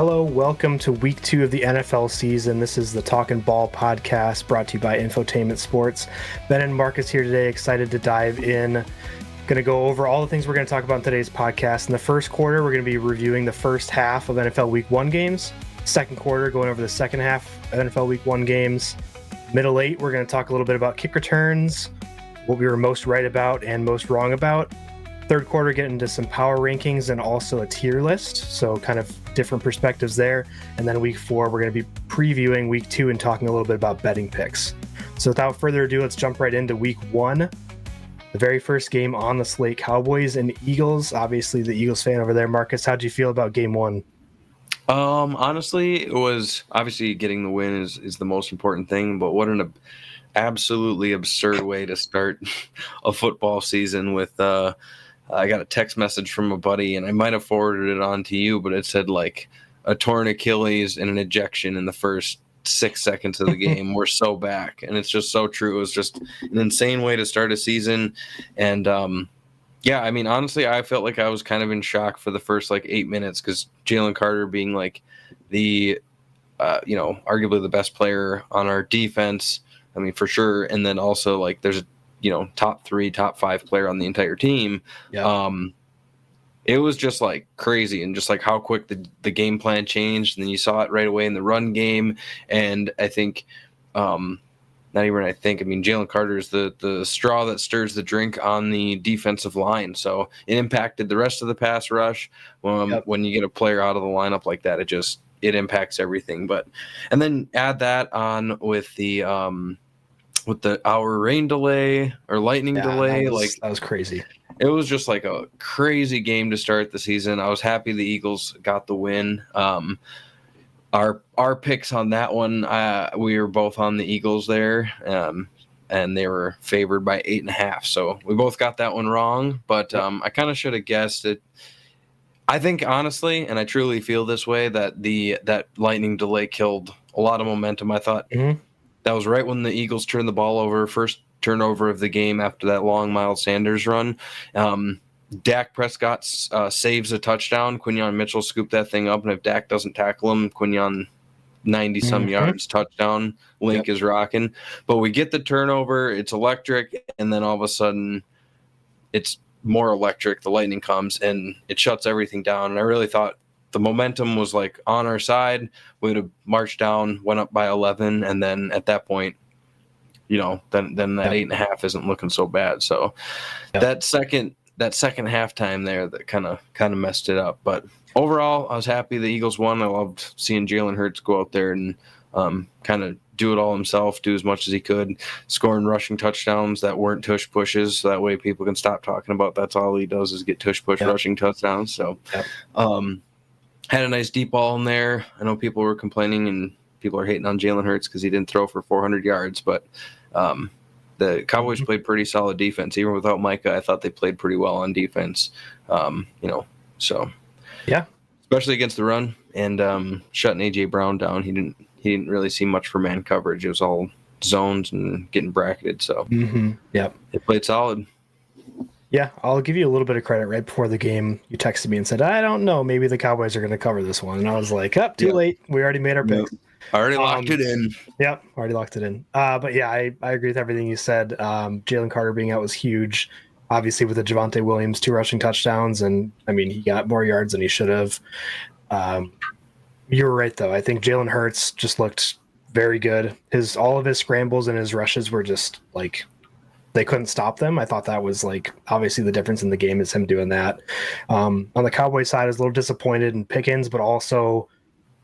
Hello, welcome to week 2 of the NFL season. This is the Talkin podcast brought to you by Infotainment Sports. Ben and Marcus here today, excited to dive in. Going to go over all the things we're going to talk about in today's podcast. In the first quarter, we're going to be reviewing the first half of NFL Week 1 games. Second quarter, going over the second half of NFL Week 1 games. Middle 8, we're going to talk a little bit about kick returns, what we were most right about and most wrong about. Third quarter, get into some power rankings and also a tier list, so kind of different perspectives there. And then week 4, we're going to be previewing week 2 and talking a little bit about betting picks. So without further ado, let's jump right into week 1. The very first game on the slate, Cowboys and Eagles. Obviously, the Eagles fan over there. Marcus, how'd you feel about game 1? Honestly, it was obviously getting the win is the most important thing, but what an absolutely absurd way to start a football season with I got a text message from a buddy, and I might have forwarded it on to you, but it said like a torn Achilles and an ejection in the first 6 seconds of the game. We're so back, and it's just so true. It was just an insane way to start a season, and yeah, I mean, honestly, I felt like I was kind of in shock for the first like 8 minutes because Jalen Carter being like the arguably the best player on our defense. I mean, for sure, and then also like there's a top 3, top 5 player on the entire team. Yeah. It was just like crazy, and just like how quick the game plan changed. And then you saw it right away in the run game. And I think, I mean, Jalen Carter is the straw that stirs the drink on the defensive line. So it impacted the rest of the pass rush. When you get a player out of the lineup like that, it impacts everything. And then add that on with the hour rain delay or lightning delay. That was crazy. It was just like a crazy game to start the season. I was happy the Eagles got the win. Our picks on that one, we were both on the Eagles there, and they were favored by 8.5. So we both got that one wrong, but I kind of should have guessed it. I think honestly, and I truly feel this way, that that lightning delay killed a lot of momentum. I thought that was right when the Eagles turned the ball over, first turnover of the game after that long Miles Sanders run. Dak Prescott saves a touchdown. Quinyon Mitchell scooped that thing up, and if Dak doesn't tackle him, Quinyon 90-some yards, touchdown. Link is rocking. But we get the turnover. It's electric, and then all of a sudden it's more electric. The lightning comes, and it shuts everything down. And I really thought the momentum was like on our side. We would have marched down, went up by 11, and then at that point, then that 8.5 isn't looking so bad. So that second halftime there, that kind of messed it up. But overall, I was happy the Eagles won. I loved seeing Jalen Hurts go out there and kind of do it all himself, do as much as he could, scoring rushing touchdowns that weren't tush pushes, so that way people can stop talking about that's all he does is get tush push rushing touchdowns. So had a nice deep ball in there. I know people were complaining and people are hating on Jalen Hurts because he didn't throw for 400 yards, but the Cowboys played pretty solid defense. Even without Micah, I thought they played pretty well on defense. So yeah, especially against the run and shutting A.J. Brown down. He didn't really see much for man coverage. It was all zones and getting bracketed. So they played solid. Yeah, I'll give you a little bit of credit. Right before the game, you texted me and said, I don't know, maybe the Cowboys are going to cover this one. And I was like, too late. We already made our picks. Already locked it in. Yep, already locked it in. But yeah, I agree with everything you said. Jalen Carter being out was huge. Obviously, with the Javonte Williams 2 rushing touchdowns, and I mean, he got more yards than he should have. You were right, though. I think Jalen Hurts just looked very good. All of his scrambles and his rushes were just like they couldn't stop them. I thought that was like obviously the difference in the game is him doing that. On the Cowboys side, I was a little disappointed in Pickens, but also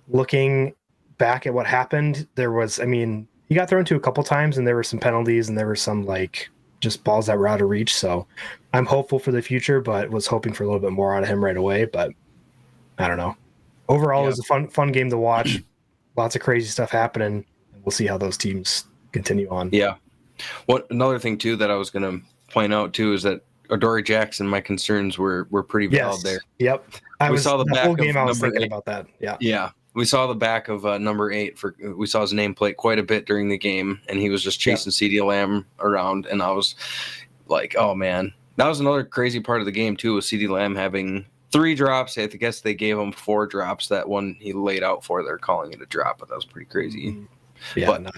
looking back at what happened, he got thrown to a couple times and there were some penalties and there were some like just balls that were out of reach. So I'm hopeful for the future, but was hoping for a little bit more out of him right away. But I don't know. Overall, it was a fun game to watch. Lots of crazy stuff happening. We'll see how those teams continue on. Yeah. Another thing too that I was going to point out too is that Adoree Jackson, my concerns were pretty valid there. Yep. We saw the back of game. I was thinking 8. about that. Yeah. Yeah. We saw the back of number 8 we saw his nameplate quite a bit during the game, and he was just chasing CeeDee Lamb around, and I was like, oh man. That was another crazy part of the game too, with CeeDee Lamb having 3 drops. I guess they gave him 4 drops. That one he laid out for, they're calling it a drop, but that was pretty crazy. Yeah, but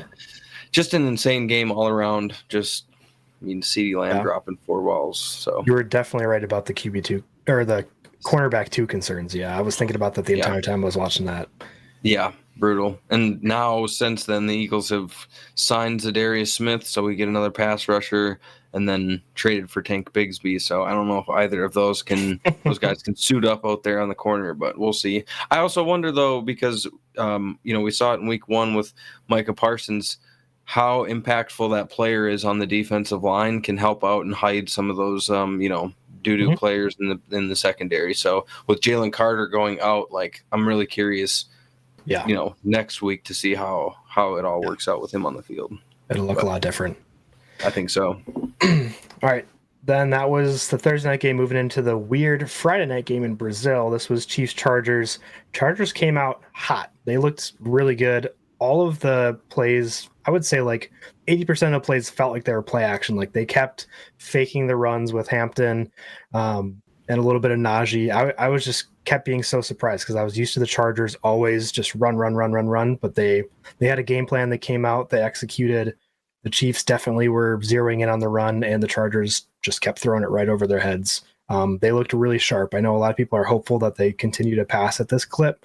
just an insane game all around. Just, I mean, CeeDee Lamb dropping 4 balls. So you were definitely right about the QB2 or the cornerback 2 concerns. Yeah, I was thinking about that the entire time I was watching that. Yeah, brutal. And now, since then, the Eagles have signed Zadarius Smith, so we get another pass rusher, and then traded for Tank Bigsby. So I don't know if either of those guys can suit up out there on the corner, but we'll see. I also wonder, though, because we saw it in week 1 with Micah Parsons, how impactful that player is on the defensive line can help out and hide some of those doo-doo players in the secondary. So with Jalen Carter going out, like, I'm really curious. Yeah. Next week to see how it all works out with him on the field. It'll look a lot different. I think so. All right. Then that was the Thursday night game. Moving into the weird Friday night game in Brazil. This was Chiefs-Chargers. Chargers came out hot. They looked really good. All of the plays, I would say like 80% of plays felt like they were play action. Like they kept faking the runs with Hampton and a little bit of Najee. I was just kept being so surprised because I was used to the Chargers always just run. But they had a game plan that came out. They executed. The Chiefs definitely were zeroing in on the run, and the Chargers just kept throwing it right over their heads. They looked really sharp. I know a lot of people are hopeful that they continue to pass at this clip.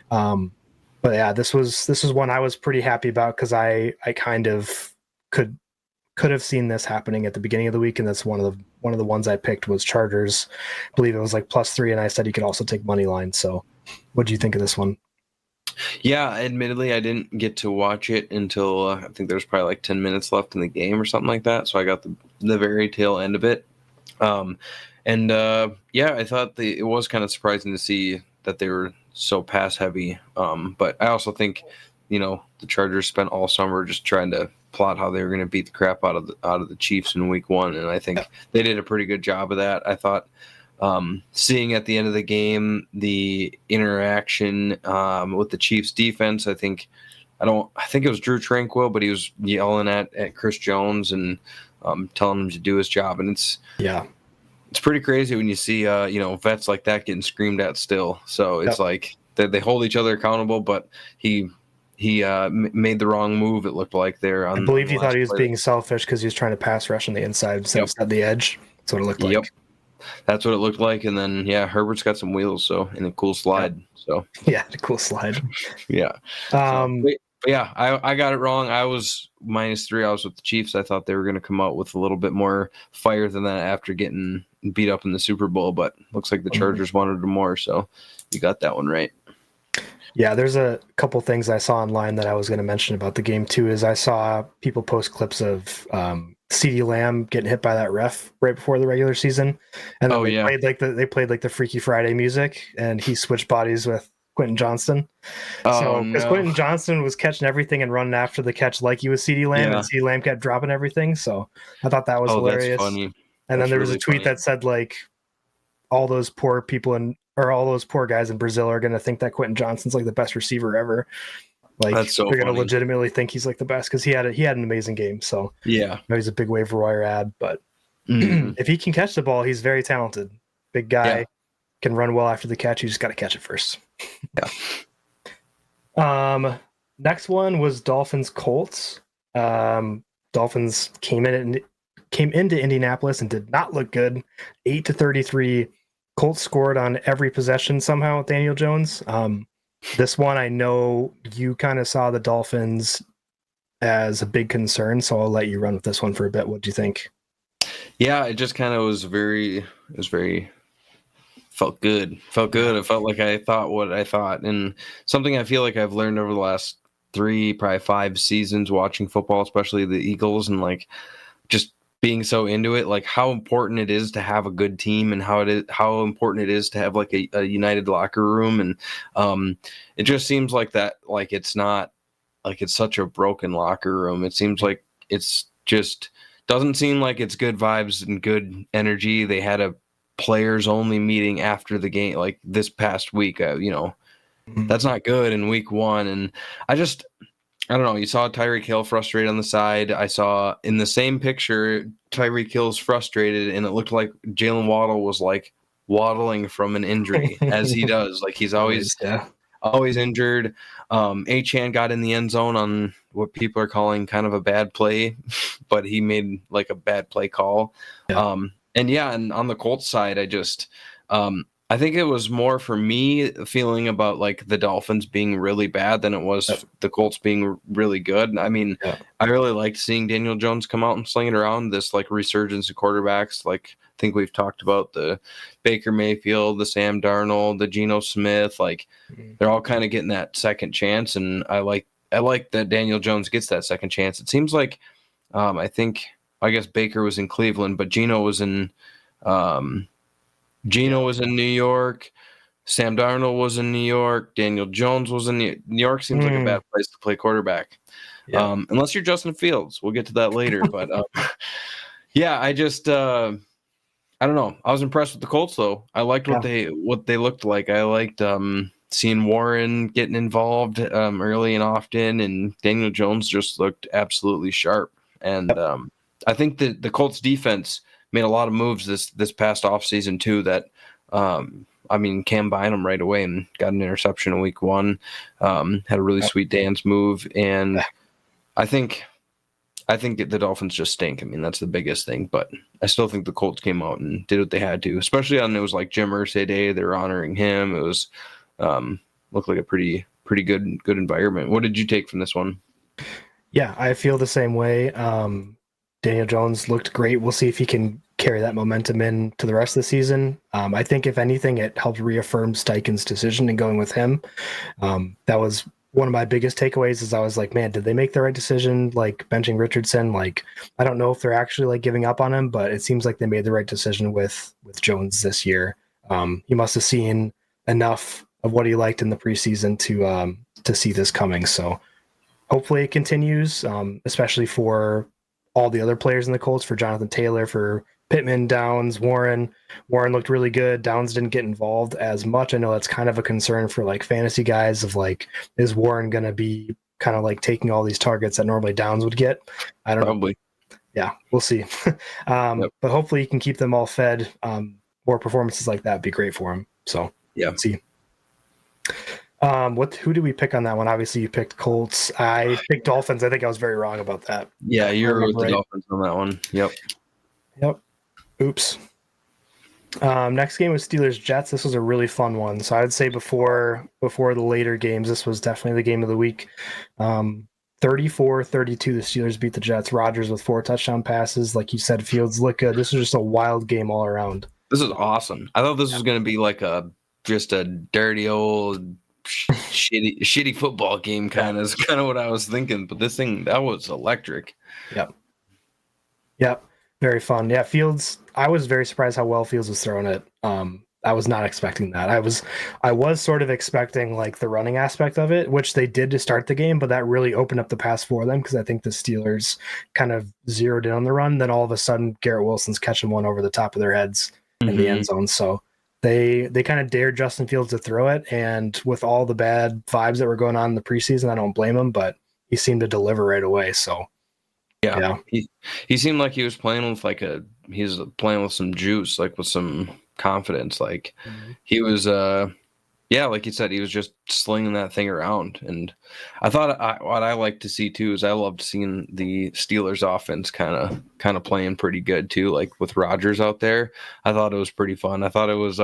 But yeah, this was one I was pretty happy about because I kind of could have seen this happening at the beginning of the week, and that's one of the ones I picked was Chargers. I believe it was like +3, and I said you could also take money line. So, what do you think of this one? Yeah, admittedly, I didn't get to watch it until I think there's probably like 10 minutes left in the game or something like that. So I got the very tail end of it. I thought it was kind of surprising to see that they were so pass heavy. But I also think, the Chargers spent all summer just trying to plot how they were going to beat the crap out of the Chiefs in week 1. And I think they did a pretty good job of that. I thought, seeing at the end of the game the interaction with the Chiefs defense, I think it was Drew Tranquill, but he was yelling at Chris Jones and telling him to do his job, and it's pretty crazy when you see vets like that getting screamed at still. So it's like they hold each other accountable, but he made the wrong move. It looked like there. I believe he thought he was being selfish because he was trying to pass rush on the inside instead of at the edge. That's what it looked like. Yep. That's what it looked like, and then Herbert's got some wheels, so and a cool slide. So a cool slide. Yeah. I got it wrong. I was -3. I was with the Chiefs. I thought they were going to come out with a little bit more fire than that after getting beat up in the Super Bowl, but looks like the Chargers wanted more, so you got that one right. Yeah, there's a couple things I saw online that I was going to mention about the game too. Is I saw people post clips of CeeDee Lamb getting hit by that ref right before the regular season, and then they played like the Freaky Friday music, and he switched bodies with Quentin Johnston. Because Quentin Johnston was catching everything and running after the catch like he was CeeDee Lamb, and CeeDee Lamb kept dropping everything. So I thought that was hilarious. That's funny. And then there was a tweet that said like all those poor people or all those poor guys in Brazil are going to think that Quentin Johnston's like the best receiver ever. Like they're going to legitimately think he's like the best because he had an amazing game. So he's a big waiver wire ad, but if he can catch the ball, he's very talented. Big guy, can run well after the catch. You just got to catch it first. Next one was Dolphins Colts. Dolphins came into Indianapolis and did not look good. 8-33. Colts scored on every possession somehow with Daniel Jones. This one, I know you kind of saw the Dolphins as a big concern, so I'll let you run with this one for a bit. What do you think? Yeah, it just kind of was very felt good. It felt like I thought what I thought, and something I feel like I've learned over the last 3, probably 5 seasons watching football, especially the Eagles, and like just being so into it, like how important it is to have a good team and how important it is to have like a united locker room. And it just seems like that, like it's not like it's such a broken locker room. It seems like it's just doesn't seem like it's good vibes and good energy. They had a players only meeting after the game, like this past week, that's not good in week 1. And I don't know. You saw Tyreek Hill frustrated on the side. I saw in the same picture Tyreek Hill's frustrated, and it looked like Jalen Waddle was like waddling from an injury as he does. Like he's always yeah. always injured. Achan got in the end zone on what people are calling kind of a bad play, but he made like a bad play call. Yeah. And on the Colts side, I think it was more for me feeling about like the Dolphins being really bad than it was the Colts being really good. I mean, I really liked seeing Daniel Jones come out and sling it around, this like resurgence of quarterbacks. Like I think we've talked about the Baker Mayfield, the Sam Darnold, the Geno Smith, like they're all kind of getting that second chance. And I like that Daniel Jones gets that second chance. It seems like, I guess Baker was in Cleveland, but Geno was in New York. Sam Darnold was in New York. Daniel Jones was in New York. Seems like a bad place to play quarterback. Yeah. Unless you're Justin Fields. We'll get to that later. But yeah, I just I don't know. I was impressed with the Colts though. I liked what they looked like. I liked seeing Warren getting involved early and often, and Daniel Jones just looked absolutely sharp. And I think that the Colts defense made a lot of moves this past offseason too that Cam Bynum right away and got an interception in week 1, had a really sweet dance move, and I think the Dolphins just stink. I mean, that's the biggest thing, but I still think the Colts came out and did what they had to, especially on it was like Jim Irsay Day. They're honoring him. It was looked like a pretty good environment. What did you take from this one? Yeah, I feel the same way. Daniel Jones looked great. We'll see if he can carry that momentum in to the rest of the season. I think if anything, it helped reaffirm Steichen's decision in going with him. That was one of my biggest takeaways is I was like, man, did they make the right decision? Like benching Richardson, like, I don't know if they're actually like giving up on him, but it seems like they made the right decision with Jones this year. He must have seen enough of what he liked in the preseason to see this coming. So hopefully it continues, especially for all the other players in the Colts, for Jonathan Taylor, for Pittman, Downs, Warren. Warren looked really good. Downs didn't get involved as much. I know that's kind of a concern for like fantasy guys of like, is Warren going to be kind of like taking all these targets that normally Downs would get? I don't know. Yeah, we'll see. But hopefully he can keep them all fed. More performances like that would be great for him. So yeah, see. Who did we pick on that one? Obviously you picked Colts. I picked Dolphins. I think I was very wrong about that. Yeah, you were with the Dolphins on that one. Yep. Oops. Next game was Steelers Jets. This was a really fun one. So I'd say before the later games, this was definitely the game of the week. 34-32, the Steelers beat the Jets. Rodgers with 4 touchdown passes. Like you said, Fields look good. This was just a wild game all around. This is awesome. I thought this was going to be like just a dirty old shitty football game kind of is kind of what I was thinking, but this thing that was electric. Yep. Very fun. Yeah, Fields, I was very surprised how well Fields was throwing it. I was not expecting that. I was sort of expecting like the running aspect of it, which they did to start the game, but that really opened up the pass for them because I think the Steelers kind of zeroed in on the run. Then all of a sudden Garrett Wilson's catching one over the top of their heads in the end zone. So they kind of dared Justin Fields to throw it, and with all the bad vibes that were going on in the preseason, I don't blame him, but he seemed to deliver right away. So yeah. He seemed like he was playing with playing with some juice, like with some confidence. Like he was like you said, he was just slinging that thing around. And I thought what I like to see too is I loved seeing the Steelers offense kind of playing pretty good too, like with Rodgers out there. I thought it was pretty fun. I thought it was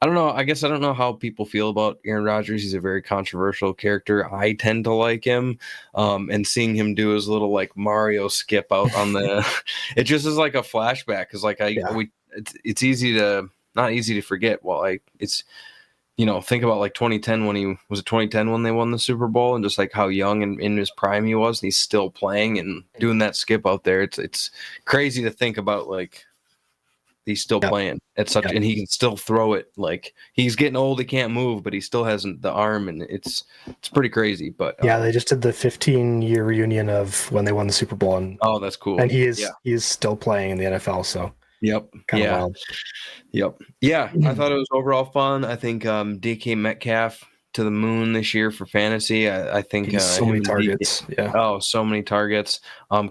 I don't know. I guess I don't know how people feel about Aaron Rodgers. He's a very controversial character. I tend to like him. And seeing him do his little like Mario skip out on the, it just is like a flashback. Cause like it's not easy to forget. Well, it's, think about like 2010 when they won the Super Bowl, and just like how young and in his prime he was, and he's still playing and doing that skip out there. It's crazy to think about, like, he's still playing at such, and he can still throw it. Like, he's getting old, he can't move, but he still hasn't the arm, and it's pretty crazy. But they just did the 15-year reunion of when they won the Super Bowl, and that's cool. And he is still playing in the NFL. So kind of wild. I thought it was overall fun. I think DK Metcalf to the moon this year for fantasy. I think So him many and targets. Yeah. Oh, so many targets.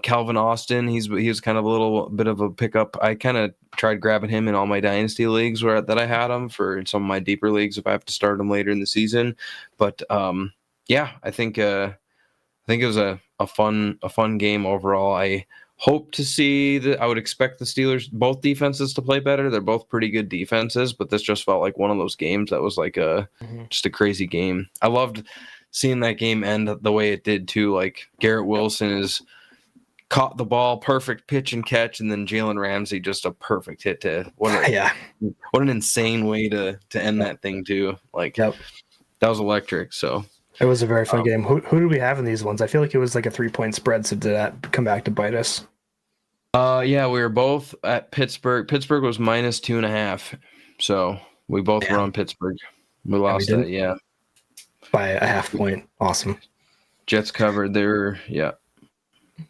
Calvin Austin, he was kind of a little bit of a pickup. I kind of tried grabbing him in all my dynasty leagues that I had him for some of my deeper leagues if I have to start him later in the season. But yeah, I think it was a fun game overall. I hope to see that. I would expect the Steelers both defenses to play better. They're both pretty good defenses, but this just felt like one of those games that was like just a crazy game. I loved seeing that game end the way it did too. Like Garrett Wilson is caught the ball, perfect pitch and catch, and then Jalen Ramsey just a perfect hit to Yeah. what an insane way to end that thing too. Like Yep. that was electric. So It was a very fun game. Who do we have in these ones? I feel like it was like a 3-point spread. So did that come back to bite us? Yeah, we were both at Pittsburgh. Pittsburgh was minus 2.5. So we both were on Pittsburgh. We lost that, yeah. By a half point. Awesome. Jets covered there, yeah.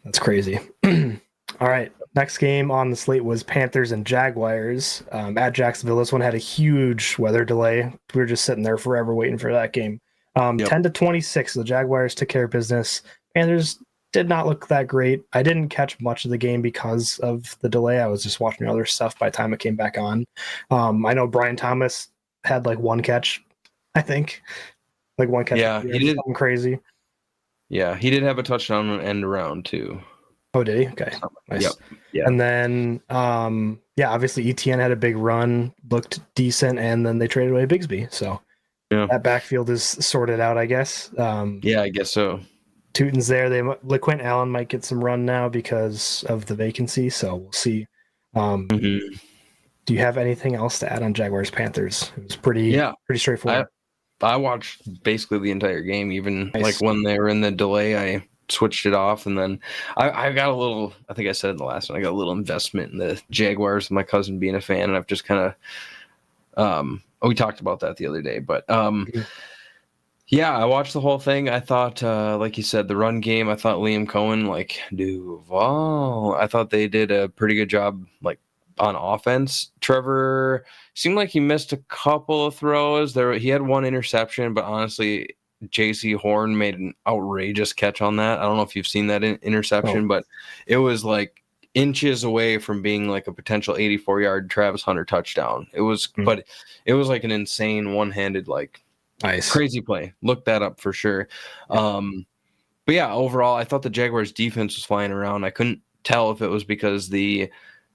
That's crazy. All right. Next game on the slate was Panthers and Jaguars at Jacksonville. This one had a huge weather delay. We were just sitting there forever waiting for that game. 10-26. The Jaguars took care of business. Panthers did not look that great. I didn't catch much of the game because of the delay. I was just watching other stuff by the time it came back on. I know Brian Thomas had like one catch, I think. Like one catch. Yeah, he did. Something crazy. Yeah, he did have a touchdown on end around too. Oh, did he? Okay. Nice. Yep. Yeah. And then, obviously ETN had a big run, looked decent, and then they traded away Bigsby. So that backfield is sorted out, I guess. Yeah, I guess so. Tootin's there. LaQuint Allen might get some run now because of the vacancy, so we'll see. Do you have anything else to add on Jaguars Panthers? It was pretty straightforward. I watched basically the entire game, even like when they were in the delay, I switched it off, and then I got a little, I think I said in the last one, I got a little investment in the Jaguars, my cousin being a fan, and I've just kind of we talked about that the other day, but yeah, I watched the whole thing. I thought, like you said, the run game, I thought Liam Cohen, like Duval, I thought they did a pretty good job, like on offense. Trevor seemed like he missed a couple of throws. He had one interception, but honestly, J.C. Horn made an outrageous catch on that. I don't know if you've seen that interception, but it was like inches away from being like a potential 84-yard Travis Hunter touchdown. It was, but it was like an insane one-handed, like crazy play. Look that up for sure. But yeah, overall, I thought the Jaguars defense was flying around. I couldn't tell if it was because the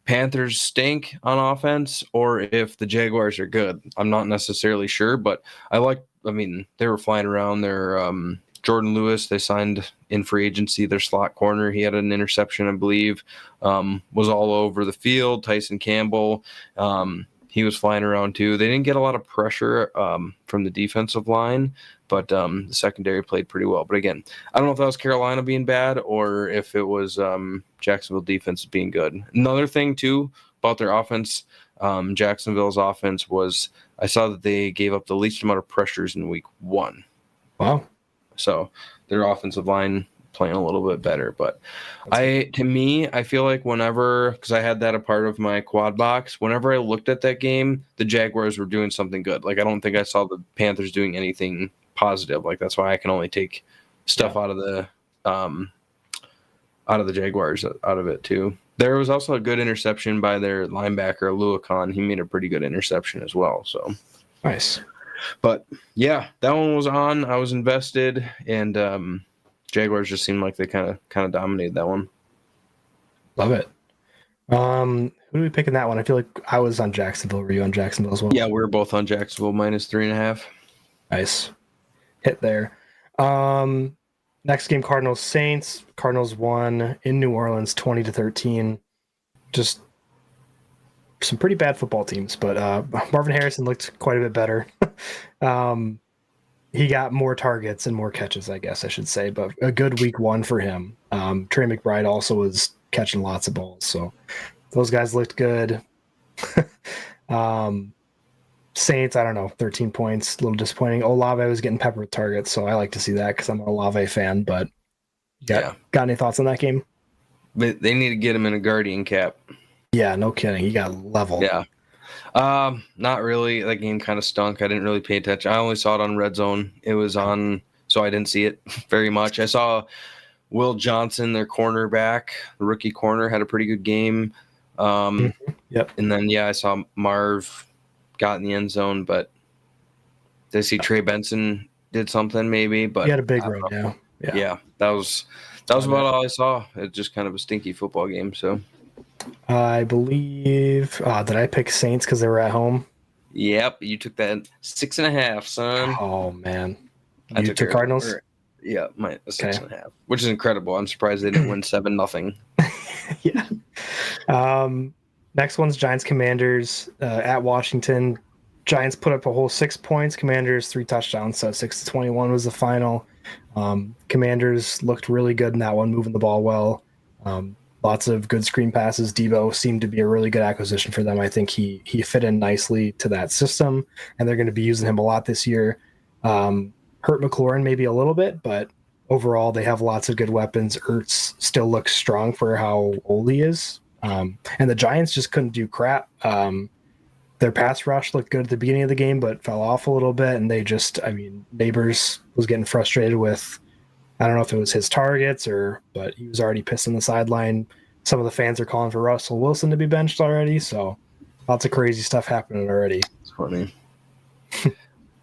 Panthers stink on offense or if the Jaguars are good. I'm not necessarily sure, but they were flying around. Their Jordan Lewis, they signed in free agency, their slot corner. He had an interception, I believe, was all over the field. Tyson Campbell, he was flying around too. They didn't get a lot of pressure from the defensive line, but the secondary played pretty well. But again, I don't know if that was Carolina being bad or if it was Jacksonville defense being good. Another thing too about their offense, Jacksonville's offense was, I saw that they gave up the least amount of pressures in week 1. Wow. So their offensive line playing a little bit better. But I feel like whenever, because I had that a part of my quad box, whenever I looked at that game, the Jaguars were doing something good. Like I don't think I saw the Panthers doing anything positive. Like that's why I can only take stuff out of the Jaguars out of it too. There was also a good interception by their linebacker Luakon. He made a pretty good interception as well. So nice. But yeah, that one was on. I was invested, and Jaguars just seemed like they kind of dominated that one. Love it. Who do we pick in that one? I feel like I was on Jacksonville. Were you on Jacksonville as well? Yeah, we were both on Jacksonville minus 3.5. Nice. Hit there. Next game, Cardinals Saints. Cardinals won in New Orleans 20-13. Just some pretty bad football teams, but Marvin Harrison looked quite a bit better. He got more targets and more catches, I guess I should say, but a good week 1 for him. Trey McBride also was catching lots of balls, so those guys looked good. Saints, I don't know, 13 points, a little disappointing. Olave was getting peppered with targets, so I like to see that because I'm an Olave fan, but got any thoughts on that game? But they need to get him in a Guardian cap. Yeah, no kidding. He got leveled. Yeah. Not really. That game kind of stunk. I didn't really pay attention. I only saw it on Red Zone. It was on, so I didn't see it very much. I saw Will Johnson, their cornerback, the rookie corner, had a pretty good game. Yep. And then I saw Marv got in the end zone, but did I see Trey Benson did something maybe? But He had a big I run, don't know. yeah. Yeah, that was about all I saw. It's just kind of a stinky football game. So I believe. Did I pick Saints because they were at home? yep, you took that 6.5, son. Oh man, I you took Cardinals. Yeah, my six Okay. and a half, which is incredible. I'm surprised they didn't win 7-0. Yeah. Next one's Giants Commanders at Washington. Giants put up a whole 6 points. Commanders 3 touchdowns, so 6-21 was the final. Commanders looked really good in that one, moving the ball well. Lots of good screen passes. Debo seemed to be a really good acquisition for them. I think he fit in nicely to that system, and they're going to be using him a lot this year. Hurt McLaurin maybe a little bit, but overall they have lots of good weapons. Ertz still looks strong for how old he is. And the Giants just couldn't do crap. Their pass rush looked good at the beginning of the game, but fell off a little bit. And Neighbors was getting frustrated with, I don't know if it was his targets but he was already pissed on the sideline. Some of the fans are calling for Russell Wilson to be benched already. So lots of crazy stuff happening already. It's funny.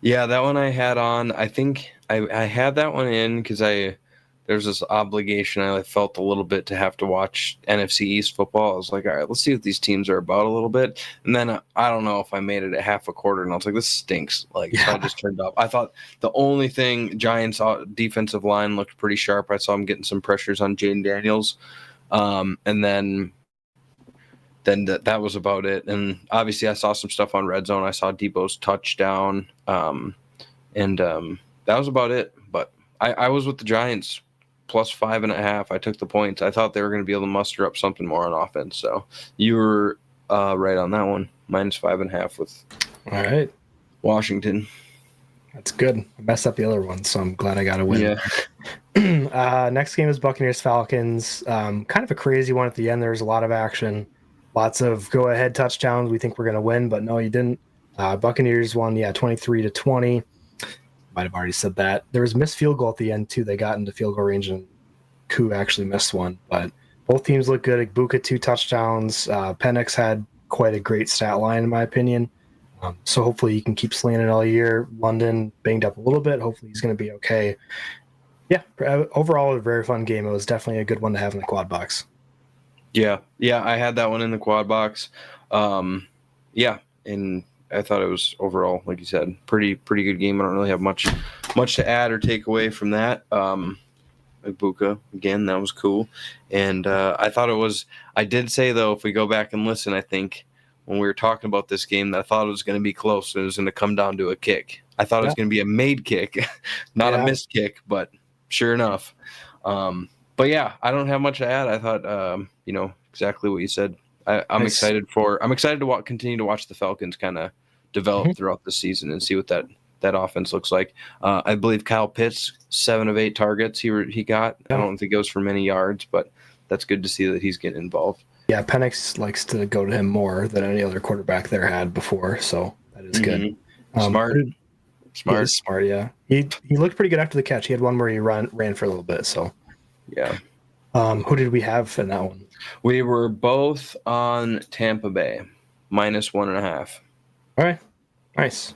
Yeah, that one I had on. I think I had that one in because there's this obligation I felt a little bit to have to watch NFC East football. I was like, all right, let's see what these teams are about a little bit. And then I don't know if I made it at half a quarter, and I was like, this stinks. So I just turned up. I thought the only thing, Giants defensive line looked pretty sharp. I saw them getting some pressures on Jaden Daniels. And then that was about it. And obviously I saw some stuff on Red Zone. I saw Debo's touchdown. And that was about it. But I was with the Giants plus 5.5. I took the points. I thought they were going to be able to muster up something more on offense. So you were right on that one. Minus 5.5 with all right, Washington. That's good. I messed up the other one, so I'm glad I got a win. Yeah. Next game is Buccaneers Falcons. Kind of a crazy one at the end. There's a lot of action, lots of go ahead touchdowns. We think we're going to win, but no, you didn't. Buccaneers won, 23-20. Might have already said that. There was a missed field goal at the end too. They got into field goal range and Koo actually missed one, but both teams look good. Ibuka 2 touchdowns. Penix had quite a great stat line in my opinion. So hopefully he can keep slinging it all year. London banged up a little bit. Hopefully he's going to be okay. Yeah, overall a very fun game. It was definitely a good one to have in the quad box. Yeah, I had that one in the quad box. And I thought it was overall, like you said, pretty good game. I don't really have much to add or take away from that. Ibuka, again, that was cool. And I thought it was – I did say, though, if we go back and listen, I think when we were talking about this game, that I thought it was going to be close. It was going to come down to a kick. I thought it was going to be a made kick, not a missed kick, but sure enough. But, yeah, I don't have much to add. I thought, exactly what you said. I'm excited to continue to watch the Falcons kind of develop throughout the season and see what that offense looks like. I believe Kyle Pitts, 7 of 8 targets he got. I don't think it goes for many yards, but that's good to see that he's getting involved. Yeah, Penix likes to go to him more than any other quarterback there had before, so that is good. Smart. He is smart, yeah. He looked pretty good after the catch. He had one where he ran for a little bit, so. Yeah. Who did we have in that one? We were both on Tampa Bay, minus 1.5. All right. Nice.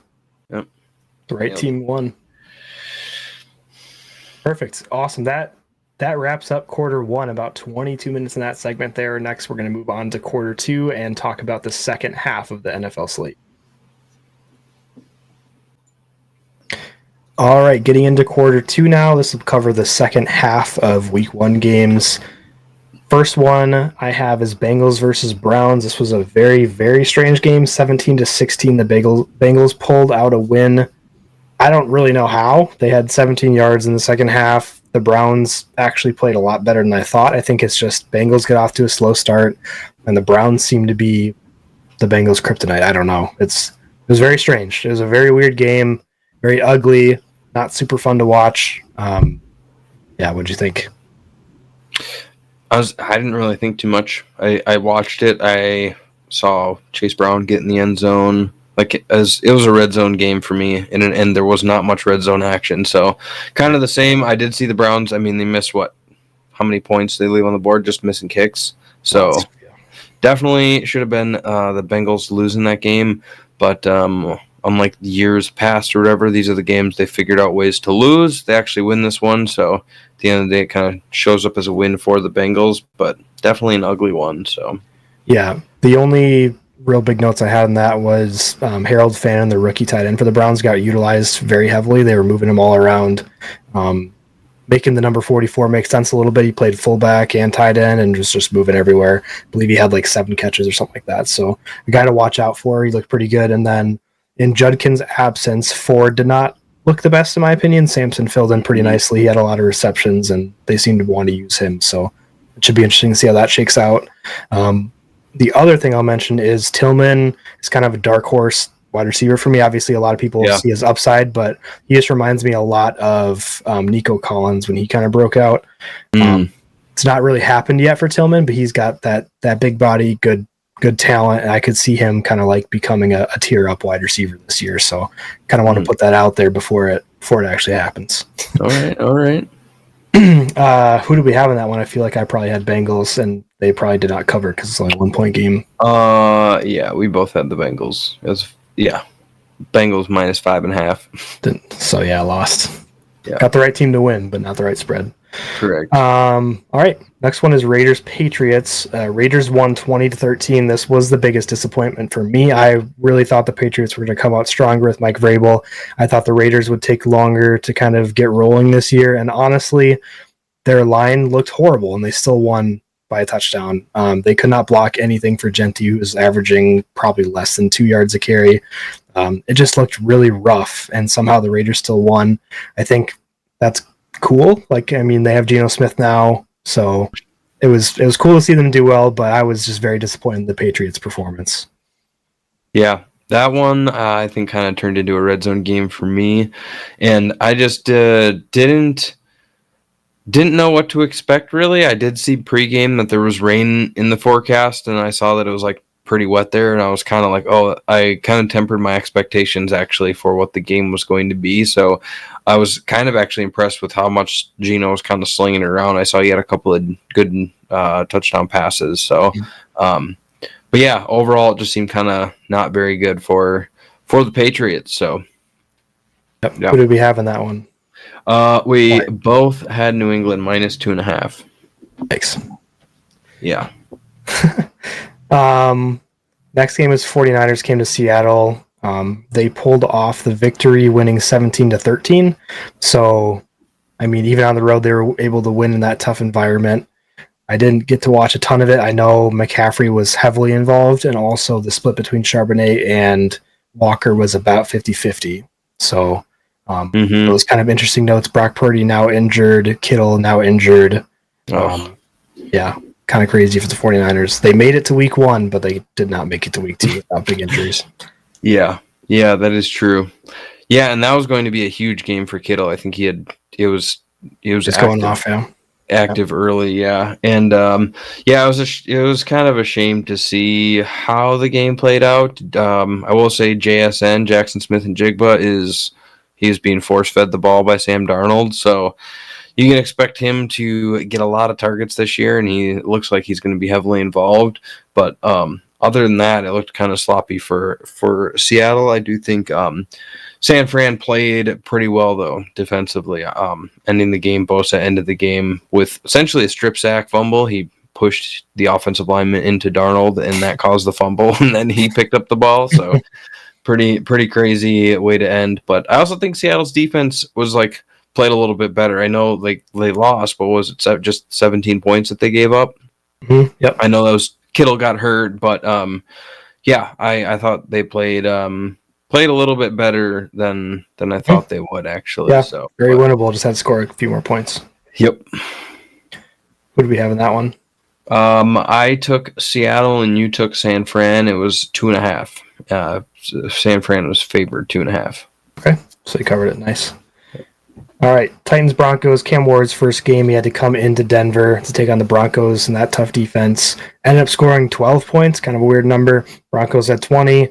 Yep. The right team won. Perfect. Awesome. That wraps up quarter one, about 22 minutes in that segment there. Next, we're going to move on to quarter two and talk about the second half of the NFL slate. All right, getting into quarter two now. This will cover the second half of week one games. First one I have is Bengals versus Browns. This was a very, very strange game. 17-16, the Bengals pulled out a win. I don't really know how. They had 17 yards in the second half. The Browns actually played a lot better than I thought. I think it's just Bengals get off to a slow start, and the Browns seem to be the Bengals' kryptonite. I don't know. It was very strange. It was a very weird game, very ugly, not super fun to watch. What'd you think? I didn't really think too much. I watched it. saw Chase Brown get in the end zone. Like, as it was a red zone game for me, and there was not much red zone action. So kind of the same. I did see the Browns. I mean, they missed how many points they leave on the board, just missing kicks. So definitely should have been the Bengals losing that game. But unlike years past or whatever, these are the games they figured out ways to lose. They actually win this one. So at the end of the day, it kind of shows up as a win for the Bengals, but definitely an ugly one. So yeah, the only real big notes I had in that was Harold Fannin, the rookie tight end for the Browns, got utilized very heavily. They were moving him all around. Making the number 44 make sense a little bit. He played fullback and tight end and was just moving everywhere. I believe he had like 7 catches or something like that. So a guy to watch out for. He looked pretty good. And then in Judkin's absence, Ford did not look the best in my opinion. Sampson filled in pretty nicely. He had a lot of receptions and they seemed to want to use him. So it should be interesting to see how that shakes out. The other thing I'll mention is Tillman is kind of a dark horse wide receiver for me. Obviously, a lot of people see his upside, but he just reminds me a lot of Nico Collins when he kind of broke out. It's not really happened yet for Tillman, but he's got that big body, good talent, and I could see him kind of like becoming a tier up wide receiver this year. So, kind of want to put that out there before it actually happens. All right. Who do we have in that one? I feel like I probably had Bengals, and they probably did not cover because it's only a 1-point game. Yeah, we both had the Bengals. Bengals minus 5.5. So yeah, lost. Yeah. Got the right team to win, but not the right spread. Correct. All right. Next one is Raiders Patriots. Raiders won 20-13. This was the biggest disappointment for me. I really thought the Patriots were going to come out stronger with Mike Vrabel. I thought the Raiders would take longer to kind of get rolling this year. And honestly, their line looked horrible, and they still won by a touchdown. They could not block anything for Genti, who was averaging probably less than 2 yards a carry. It just looked really rough, and somehow the Raiders still won. I think that's cool. Like, I mean, they have Geno Smith now, so it was cool to see them do well, but I was just very disappointed in the Patriots' performance. Yeah, that one I think kind of turned into a red zone game for me, and I just didn't know what to expect, really. I did see pregame that there was rain in the forecast, and I saw that it was like pretty wet there, and I was kind of like, I kind of tempered my expectations actually for what the game was going to be. So I was kind of actually impressed with how much Geno was kind of slinging it around. I saw he had a couple of good touchdown passes. So, but yeah, overall it just seemed kind of not very good for the Patriots. So, yep. Who did we have in that one? We both had New England minus 2.5. Thanks. Yeah. Next game is 49ers came to Seattle. They pulled off the victory, winning 17-13. So, I mean, even on the road, they were able to win in that tough environment. I didn't get to watch a ton of it. I know McCaffrey was heavily involved, and also the split between Charbonnet and Walker was about 50-50. So, those kind of interesting notes. Brock Purdy now injured, Kittle now injured. Yeah, kind of crazy for the 49ers. They made it to week 1, but they did not make it to week 2 without big injuries. Yeah, that is true. Yeah, and that was going to be a huge game for Kittle. I think it was just going off, active early, yeah. And it was kind of a shame to see how the game played out. I will say JSN, Jackson Smith and Jigba he's being force fed the ball by Sam Darnold, so you can expect him to get a lot of targets this year, and he looks like he's going to be heavily involved. But other than that, it looked kind of sloppy for Seattle. I do think San Fran played pretty well, though, defensively, ending the game. Bosa ended the game with essentially a strip sack fumble. He pushed the offensive lineman into Darnold, and that caused the fumble, and then he picked up the ball. So pretty crazy way to end. But I also think Seattle's defense was played a little bit better. I know they lost, but was it just 17 points that they gave up? Mm-hmm. Yep. I know that was Kittle got hurt, but I thought they played a little bit better than I thought they would, actually. Yeah, so very winnable. Just had to score a few more points. Yep. Who do we have in that one? I took Seattle and you took San Fran. It was 2.5. San Fran was favored 2.5. Okay, so you covered it. Nice. All right, Titans Broncos. Cam Ward's first game, he had to come into Denver to take on the Broncos and that tough defense. Ended up scoring 12 points, kind of a weird number. Broncos at 20.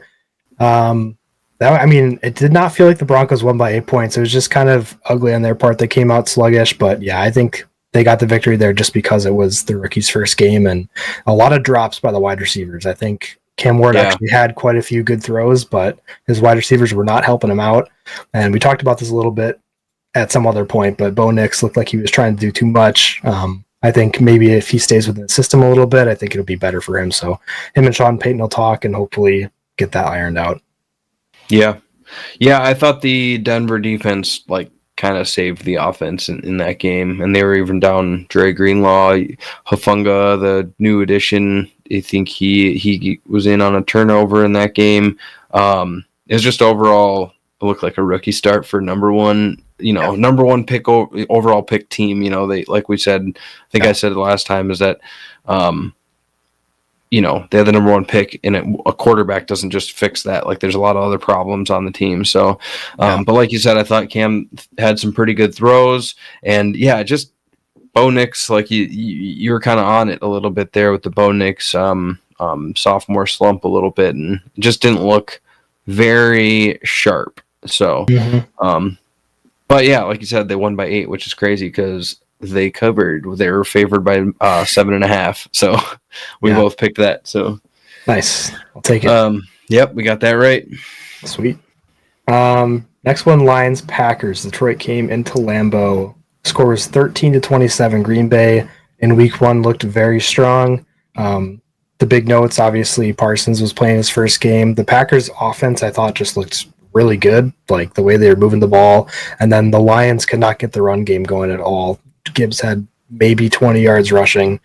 It did not feel like the Broncos won by 8 points. It was just kind of ugly on their part. They came out sluggish, but yeah, I think they got the victory there just because it was the rookie's first game and a lot of drops by the wide receivers. I think Cam Ward actually had quite a few good throws, but his wide receivers were not helping him out. And we talked about this a little bit at some other point, but Bo Nix looked like he was trying to do too much. I think maybe if he stays within the system a little bit, I think it'll be better for him. So him and Sean Payton will talk and hopefully get that ironed out. Yeah. Yeah, I thought the Denver defense kind of saved the offense in that game, and they were even down Dre Greenlaw, Hafunga, the new addition. I think he was in on a turnover in that game. It was just overall it looked like a rookie start for number one pick overall pick team. They, like we said, I think I said it last time, is that they have the number one pick, and a quarterback doesn't just fix that. Like, there's a lot of other problems on the team. So, but like you said, I thought Cam had some pretty good throws, and yeah, just Bo Nix, like you were kind of on it a little bit there with the Bo Nix sophomore slump a little bit, and just didn't look very sharp. So, but yeah, like you said, they won by 8, which is crazy because they covered. They were favored by 7.5. So we both picked that. So nice. I'll take it. Yep, we got that right. Sweet. Next one, Lions Packers. Detroit came into Lambeau. Score was 13-27. Green Bay in week 1 looked very strong. The big notes, obviously, Parsons was playing his first game. The Packers offense, I thought, just looked really good, like the way they were moving the ball. And then the Lions could not get the run game going at all. Gibbs had maybe 20 yards rushing.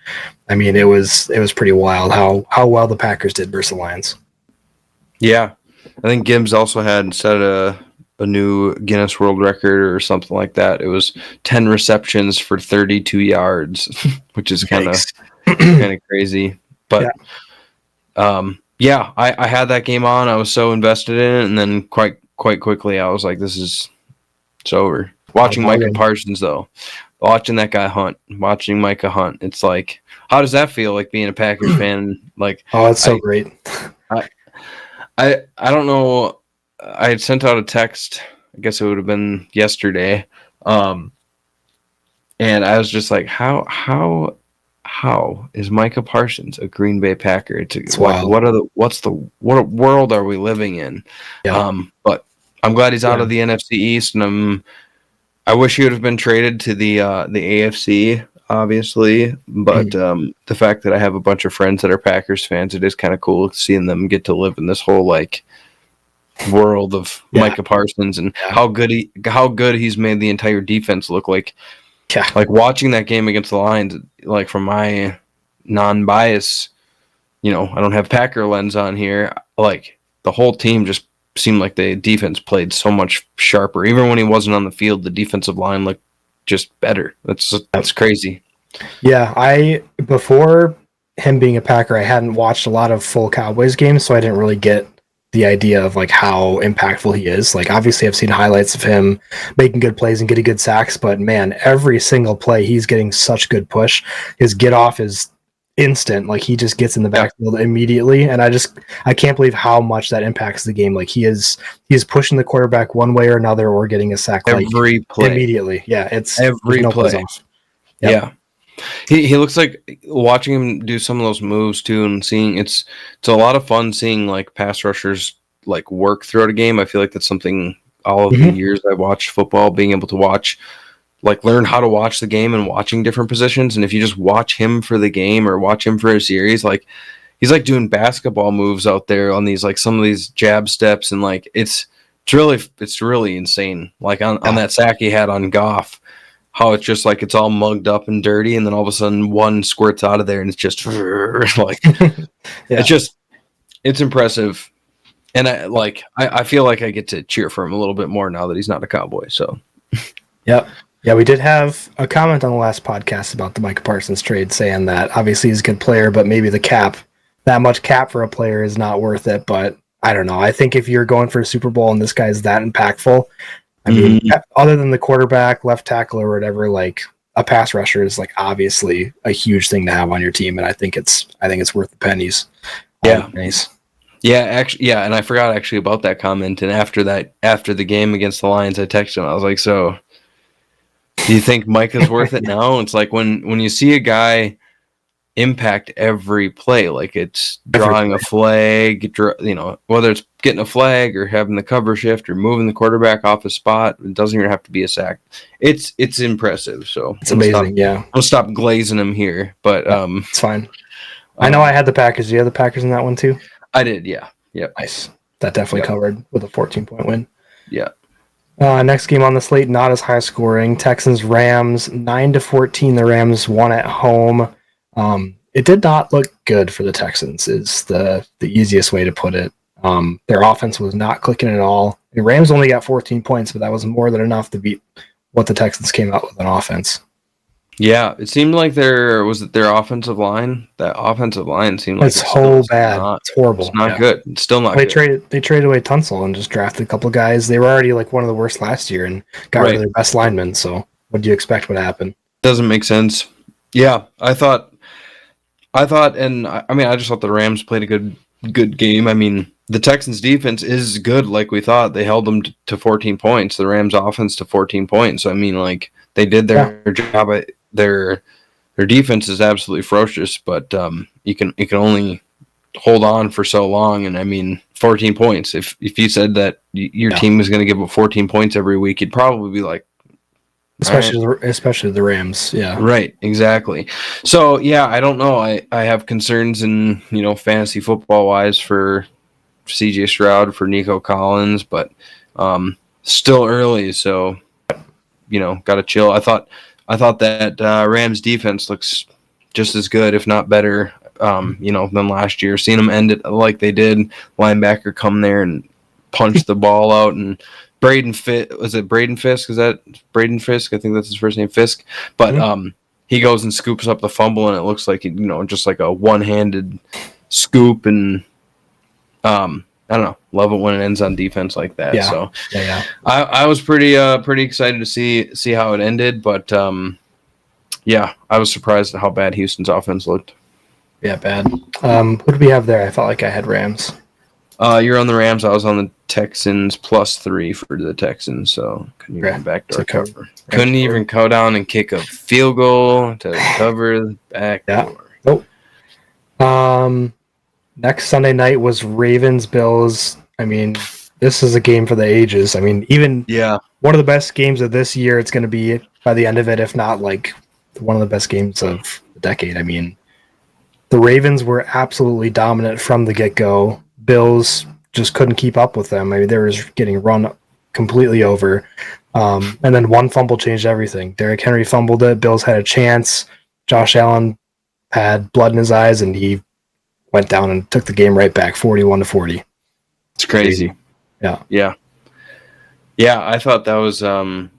I mean, it was pretty wild how well the Packers did versus the Lions. Yeah. I think Gibbs also had set a new Guinness World Record or something like that. It was 10 receptions for 32 yards, which is kind of crazy. But I had that game on. I was so invested in it, and then quite quickly I was like, it's over. Watching Micah Parsons, though. Watching that guy hunt, watching Micah hunt, it's like, how does that feel, like being a Packers fan? Like, oh, that's so great. I don't know. I had sent out a text. I guess it would have been yesterday, and I was just like, how is Micah Parsons a Green Bay Packer? It's like, what world are we living in? Yeah. But I'm glad he's out of the NFC East, and I wish he would have been traded to the AFC, obviously. But the fact that I have a bunch of friends that are Packers fans, it is kind of cool seeing them get to live in this whole world of Micah Parsons and how good he's made the entire defense look like. Yeah. Like, watching that game against the Lions, like, from my non-bias, I don't have Packer lens on here. Like, the whole team just seemed like the defense played so much sharper. Even when he wasn't on the field, the defensive line looked just better. That's crazy. Yeah, before him being a Packer, I hadn't watched a lot of full Cowboys games, so I didn't really get the idea of how impactful he is. Like, obviously I've seen highlights of him making good plays and getting good sacks, but man, every single play he's getting such good push. His get off is instant. Like, he just gets in the backfield immediately, and I can't believe how much that impacts the game. Like, he is pushing the quarterback one way or another, or getting a sack every play immediately. Yeah, it's every play. Yeah. He looks like, watching him do some of those moves too, and seeing it's a lot of fun seeing pass rushers work throughout a game. I feel like that's something all of the years I watched football, being able to watch, learn how to watch the game and watching different positions. And if you just watch him for the game or watch him for a series, he's doing basketball moves out there on these some of these jab steps, and it's really insane. On that sack he had on Goff, how it's just it's all mugged up and dirty, and then all of a sudden one squirts out of there, and it's just it's impressive. And I feel like I get to cheer for him a little bit more now that he's not a Cowboy. So, yep. Yeah, we did have a comment on the last podcast about the Micah Parsons trade, saying that obviously he's a good player, but maybe that much cap for a player is not worth it. But I don't know. I think if you're going for a Super Bowl and this guy's that impactful, I mean, other than the quarterback, left tackle, or whatever, like a pass rusher is like obviously a huge thing to have on your team, and I think it's worth the pennies. Yeah. Pennies. Yeah, actually, yeah, and I forgot actually about that comment. And after the game against the Lions, I texted him. I was like, "So, do you think Micah's worth it now?" It's like when you see a guy impact every play, like it's drawing a flag, whether it's getting a flag or having the cover shift or moving the quarterback off a spot, it doesn't even have to be a sack. It's impressive. So it's amazing. I'll stop glazing him here, but it's fine. I know I had the Packers. Do you have the Packers in that one too? I did, yeah. Yep. Nice. That definitely covered with a 14-point win. Yeah. Next game on the slate, not as high scoring. Texans Rams 9-14. The Rams won at home. It did not look good for the Texans. Is the easiest way to put it. Their offense was not clicking at all. The Rams only got 14 points, but that was more than enough to beat what the Texans came out with on offense. Yeah, it seemed like their offensive line. That offensive line seemed like it's so bad. It's horrible. It's not good. It's still not good. They traded away Tunsil and just drafted a couple of guys. They were already like one of the worst last year and got rid of their best linemen. So what do you expect would happen? Doesn't make sense. Yeah, I thought, and I mean, I just thought the Rams played a good game. I mean, the Texans defense is good, like we thought. They held them to 14 points. The Rams offense to 14 points. So, I mean, like they did their job. Their defense is absolutely ferocious, but you can only hold on for so long. And I mean, 14 points. If you said that your team is going to give up 14 points every week, you'd probably be like, especially the Rams. Yeah, right, exactly. So yeah, I don't know. I have concerns in fantasy football wise for CJ Stroud, for Nico Collins, but still early, so got to chill. I thought that Rams defense looks just as good, if not better, than last year. Seeing them end it like they did, linebacker come there and punch the ball out, and Braden Fisk? Is that Braden Fisk? I think that's his first name, Fisk. But he goes and scoops up the fumble, and it looks like just like a one-handed scoop, and I don't know. Love it when it ends on defense like that. Yeah. So yeah. I was pretty excited to see how it ended, but yeah, I was surprised at how bad Houston's offense looked. Yeah, bad. Who did we have there? I felt like I had Rams. You're on the Rams. I was on the Texans +3 for the Texans, so couldn't even backdoor cover. Couldn't even go down and kick a field goal to cover the backdoor. Nope. Next Sunday night was Ravens-Bills. I mean, this is a game for the ages. I mean, even one of the best games of this year, it's going to be by the end of it, if not like one of the best games of the decade. I mean, the Ravens were absolutely dominant from the get-go. Bills just couldn't keep up with them. I mean, they were just getting run completely over. And then one fumble changed everything. Derrick Henry fumbled it. Bills had a chance. Josh Allen had blood in his eyes, and he went down and took the game right back, 41-40. It's crazy. Yeah. I thought that was one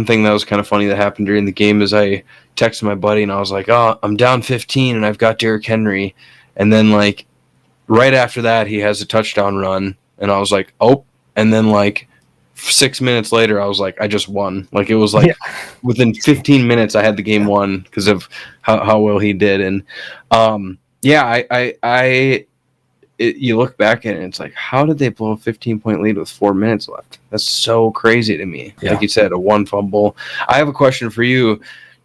thing that was kind of funny that happened during the game is I texted my buddy and I was like, "Oh, I'm down 15 and I've got Derrick Henry." And then like right after that he has a touchdown run and I was like, "Oh." And then like 6 minutes later I was like, I just won. Like it was like within 15 minutes I had the game won because of how well he did. And you look back at it and it's like, how did they blow a 15-point lead with 4 minutes left? That's so crazy to me. Yeah. Like you said, a one fumble. I have a question for you.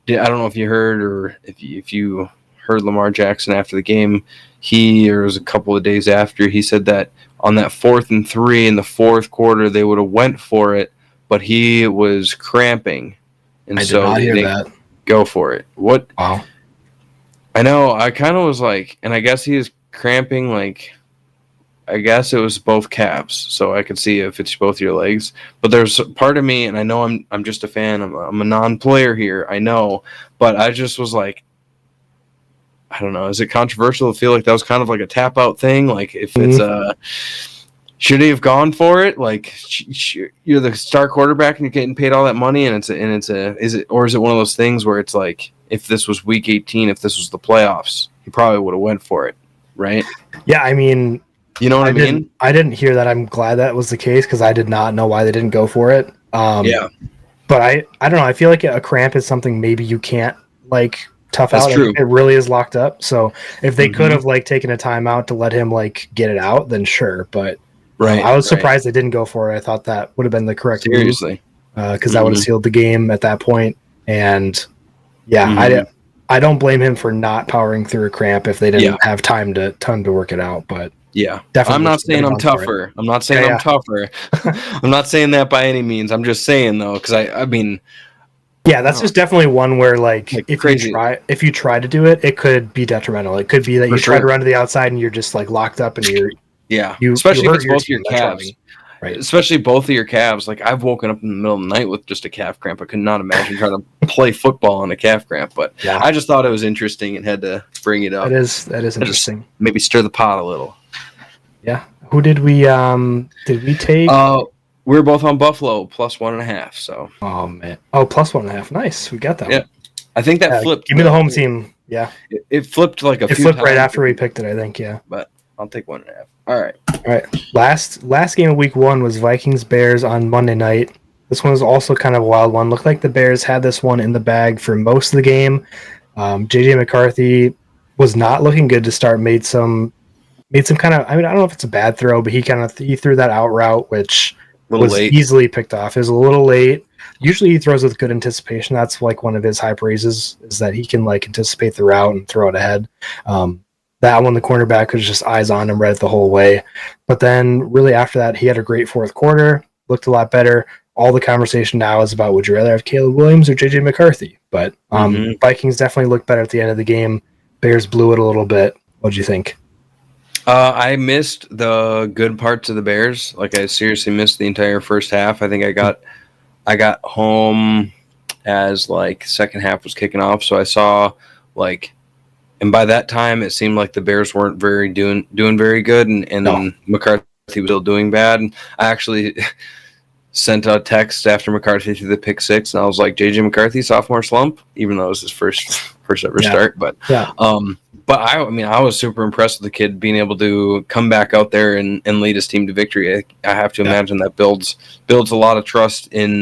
I don't know if you heard or if you heard Lamar Jackson after the game. It was a couple of days after, he said that on that 4th and 3 in the fourth quarter, they would have went for it, but he was cramping. And so they didn't go for it. What? Wow. I know. I kind of was like, and I guess he was cramping, like, I guess it was both calves, so I could see if it's both your legs. But there's part of me, and I know I'm just a fan. I'm a non-player here, I know, but I just was like, I don't know. Is it controversial to feel like that was kind of like a tap out thing? Like if it's should he have gone for it? Like you're the star quarterback and you're getting paid all that money, is it one of those things where it's like if this was week 18, if this was the playoffs, he probably would have went for it, right? Yeah, I mean, You know what I mean? I didn't hear that. I'm glad that was the case because I did not know why they didn't go for it. Yeah, But I don't know. I feel like a cramp is something maybe you can't like tough that's out if true. it really is locked up. So if they could Hmm. have like taken a timeout to let him like get it out, then sure. But Right, I was right. surprised they didn't go for it. I thought that would have been the correct move Seriously. because that would have Hmm. sealed the game at that point. And yeah, Hmm. I don't blame him for not powering through a cramp if they Yeah, didn't have time to work it out. But yeah. definitely I'm wish not they could saying have I'm gone for it. tougher. I'm not saying I'm Yeah, tougher. yeah. I'm not saying that by any means. I'm just saying though, because I mean, Yeah, I that's don't just definitely one where like like crazy if you try to do it, it could be detrimental. It could be that for you try to sure. run to the outside and you're just like locked up and Yeah, you especially if hurt it's your both of team your by trying. calves. Right. Especially both of your calves. Like I've woken up in the middle of the night with just a calf cramp. I could not imagine trying to play football on a calf cramp. But Yeah. I just thought it was interesting and had to bring it up. That is I just interesting. maybe stir the pot a little. Yeah. Who did we take? Uh, we were both on Buffalo plus 1.5. So Oh man. Oh, plus 1.5. Nice. We got that yeah, one. I think that flipped. Give me the home team. Yeah. It flipped like a It few flipped right times, after we picked it, I think. Yeah. but I'll take 1.5. All right. All right. Last game of week 1 was Vikings Bears on Monday night. This one was also kind of a wild one. Looked like the Bears had this one in the bag for most of the game. JJ McCarthy was not looking good to start. Made some kind of, I mean, I don't know if it's a bad throw, but he threw that out route, which A little was late. easily picked off. It was a little late. Usually he throws with good anticipation. That's like one of his high praises is that he can like anticipate the route and throw it ahead. That one, the cornerback was just eyes on him, read it the whole way. But then really after that, he had a great fourth quarter, looked a lot better. All the conversation now is about would you rather have Caleb Williams or JJ McCarthy? But Vikings definitely looked better at the end of the game. Bears blew it a little bit. What'd you think? I missed the good parts of the Bears. Like I seriously missed the entire first half. I think I got home as like second half was kicking off, so I saw like, and by that time it seemed like the Bears weren't very doing very good, and No. McCarthy was still doing bad. And I actually sent a text after McCarthy threw the pick six, and I was like, JJ McCarthy sophomore slump, even though it was his first ever start. But Yeah. but I mean, I was super impressed with the kid being able to come back out there and lead his team to victory. I have to imagine that builds a lot of trust in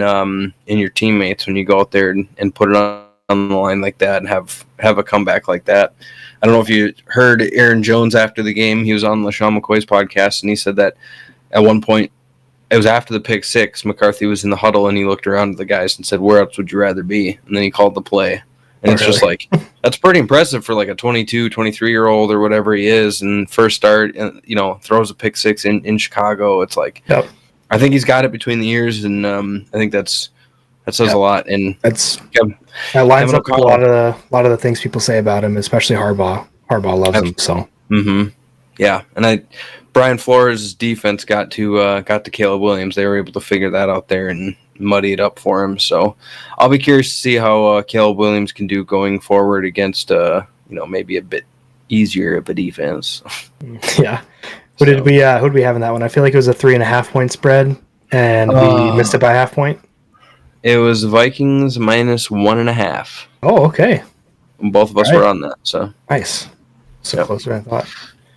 your teammates when you go out there and put it on the line like that and have a comeback like that. I don't know if you heard Aaron Jones after the game. He was on LaShawn McCoy's podcast, and he said that at one point, it was after the pick six, McCarthy was in the huddle, and he looked around at the guys and said, "Where else would you rather be?" And then he called the play. And it's just like, that's pretty impressive for like a 22, 23-year-old or whatever he is, and first start, and throws a pick six in Chicago. It's like, I think he's got it between the ears, and I think that says a lot. And that lines up with a lot of the things people say about him, especially Harbaugh. Harbaugh loves him. So yeah, and Brian Flores' defense got to Caleb Williams. They were able to figure that out there and muddy it up for him. So I'll be curious to see how Caleb Williams can do going forward against maybe a bit easier of a defense. Yeah. Who did we have in that one? I feel like it was a 3.5 point spread, and we missed it by half point. It was Vikings minus 1.5. Oh, okay. Both of us were on that. So nice. So closer than I thought.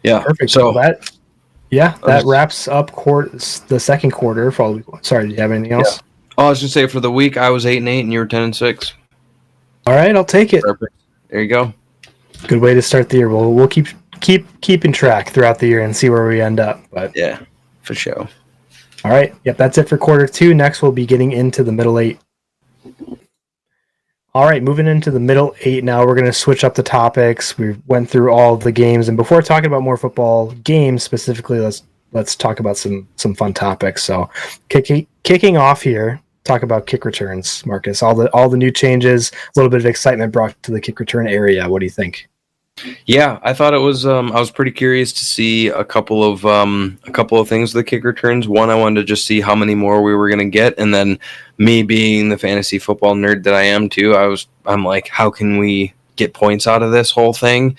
Yeah. Perfect. So that wraps up the second quarter for all the week. Sorry, do you have anything else? Yeah. Oh, I was gonna say for the week I was 8-8 and you were 10-6. All right, I'll take it. Perfect. There you go. Good way to start the year. We'll keep keeping track throughout the year and see where we end up. But yeah, for sure. All right. Yep, that's it for quarter 2. Next, we'll be getting into the middle 8. All right, moving into the middle 8 now. We're going to switch up the topics. We went through all of the games, and before talking about more football games specifically, let's talk about some fun topics. So, kicking off here, talk about kick returns, Marcus. All the new changes, a little bit of excitement brought to the kick return area. What do you think? Yeah, I thought it was. I was pretty curious to see a couple of things with the kick returns. One, I wanted to just see how many more we were going to get, and then me being the fantasy football nerd that I am too, I'm like, how can we get points out of this whole thing?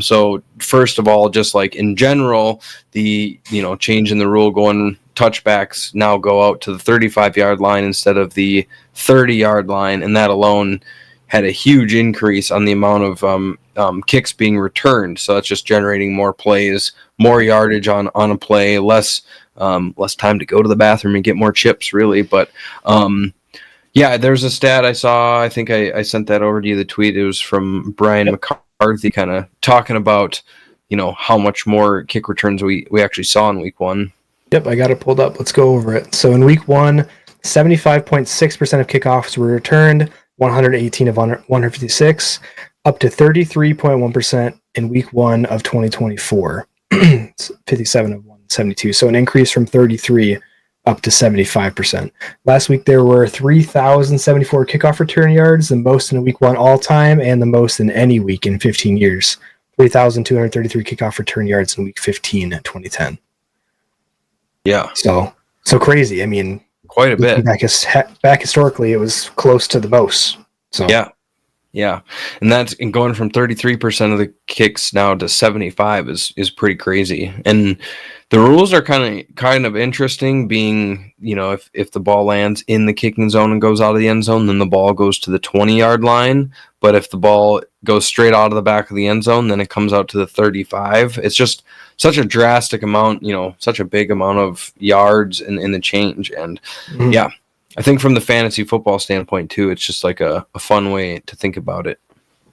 So first of all, just like in general, the change in the rule going touchbacks now go out to the 35-yard line instead of the 30-yard line, and that alone had a huge increase on the amount of kicks being returned. So that's just generating more plays, more yardage on a play, less time to go to the bathroom and get more chips, really. But yeah, there's a stat I saw. I think I sent that over to you, the tweet. It was from Brian McCarthy, kind of talking about, how much more kick returns we actually saw in week 1. Yep, I got it pulled up. Let's go over it. So in week 1, 75.6% of kickoffs were returned, 118 of 156, up to 33.1% in week 1 of 2024. 57 of 172. So an increase from 33 up to 75%. Last week there were 3,074 kickoff return yards, the most in week 1 all time and the most in any week in 15 years. 3,233 kickoff return yards in week 15 in 2010. Yeah. So crazy. I mean, quite a bit. Back historically, it was close to the most. So yeah, and going from 33% of the kicks now to 75 is pretty crazy. And the rules are kind of interesting, being, if the ball lands in the kicking zone and goes out of the end zone, then the ball goes to the 20-yard line. But if the ball goes straight out of the back of the end zone, then it comes out to the 35. It's just such a drastic amount, such a big amount of yards in the change. And yeah, I think from the fantasy football standpoint too, it's just like a fun way to think about it.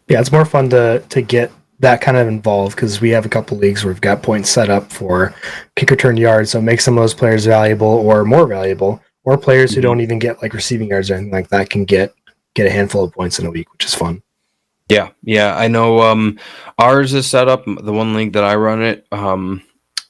Yeah, it's more fun to get that kind of involved, because we have a couple leagues where we've got points set up for kick return yards, so it makes some of those players valuable or more valuable, or players who don't even get like receiving yards or anything like that can get a handful of points in a week, which is fun. Yeah, I know. Ours is set up, the one league that I run it,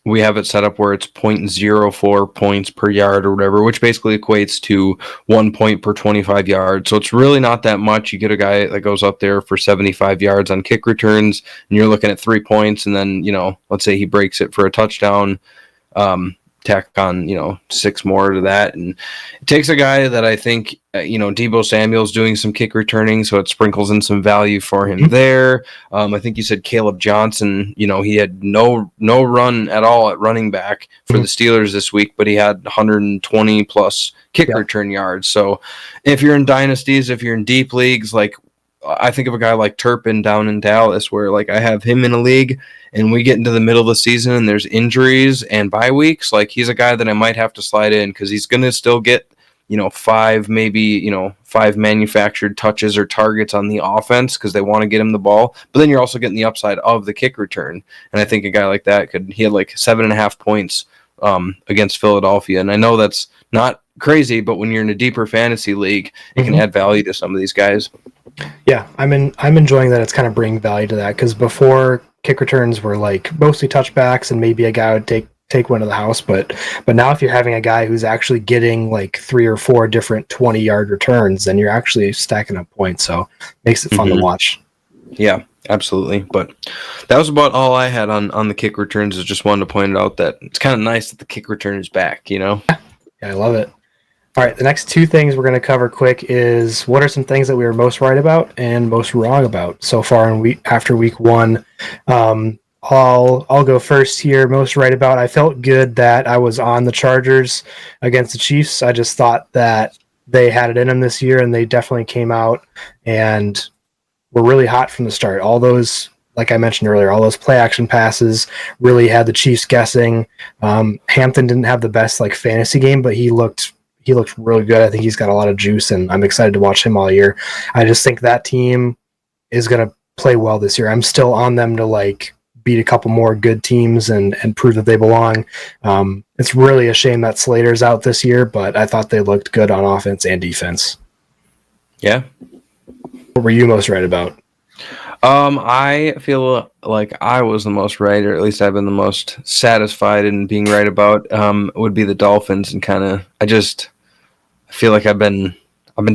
we have it set up where it's 0.04 points per yard or whatever, which basically equates to 1 point per 25 yards. So it's really not that much. You get a guy that goes up there for 75 yards on kick returns, and you're looking at 3 points, and then, let's say he breaks it for a touchdown, tack on, 6 more to that. And it takes a guy that I think, Deebo Samuel's doing some kick returning, so it sprinkles in some value for him there. I think you said Caleb Johnson, he had no run at all at running back for the Steelers this week, but he had 120 plus kick return yards. So if you're in dynasties, if you're in deep leagues, like I think of a guy like Turpin down in Dallas, where like I have him in a league and we get into the middle of the season and there's injuries and bye weeks, like he's a guy that I might have to slide in, because he's going to still get, 5 manufactured touches or targets on the offense because they want to get him the ball. But then you're also getting the upside of the kick return. And I think a guy like that he had like 7.5 points against Philadelphia. And I know that's not crazy, but when you're in a deeper fantasy league, it can add value to some of these guys. Yeah, I'm enjoying that it's kind of bringing value to that, because before kick returns were like mostly touchbacks and maybe a guy would take one to the house, but now if you're having a guy who's actually getting like 3 or 4 different 20-yard returns, then you're actually stacking up points, so it makes it fun to watch. Yeah, absolutely. But that was about all I had on the kick returns. I just wanted to point out that it's kind of nice that the kick return is back, Yeah, I love it. All right, the next 2 things we're going to cover quick is what are some things that we were most right about and most wrong about so far after week 1. I'll go first here. Most right about, I felt good that I was on the Chargers against the Chiefs. I just thought that they had it in them this year, and they definitely came out and were really hot from the start. All those, like I mentioned earlier, all those play action passes really had the Chiefs guessing. Hampton didn't have the best like fantasy game, but he looked really good. I think he's got a lot of juice, and I'm excited to watch him all year. I just think that team is going to play well this year. I'm still on them to like beat a couple more good teams and prove that they belong. It's really a shame that Slater's out this year, but I thought they looked good on offense and defense. Yeah. What were you most right about? I feel like I was the most right, or at least I've been the most satisfied in being right about, would be the Dolphins. And I feel like I've been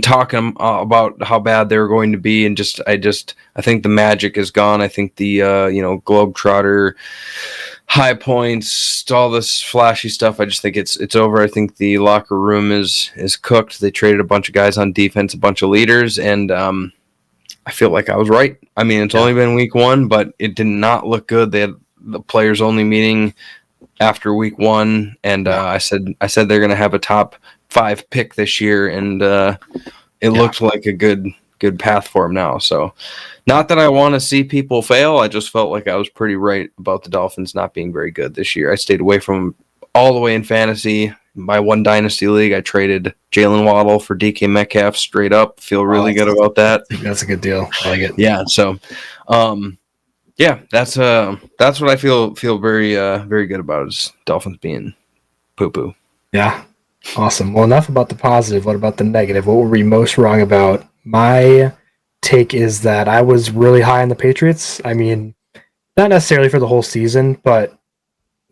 talking about how bad they were going to be, and I think the magic is gone. I think the Globetrotter high points, all this flashy stuff, I just think it's over. I think the locker room is cooked. They traded a bunch of guys on defense, a bunch of leaders, and I feel like I was right. I mean, it's only been week 1, but it did not look good. They had the players only meeting after week 1, and I said they're going to have a top 5 pick this year, and it looked like a good good path for him now. So, not that I want to see people fail. I just felt like I was pretty right about the Dolphins not being very good this year. I stayed away from them all the way in fantasy. My one dynasty league, I traded Jalen Waddle for DK Metcalf straight up. Feel really good about that. That's a good deal. I like it. Yeah. So, yeah, that's what I feel very good about is Dolphins being poo poo. Yeah. Awesome. Well, enough about the positive. What about the negative? What were we most wrong about? My take is that I was really high on the Patriots. I mean, not necessarily for the whole season, but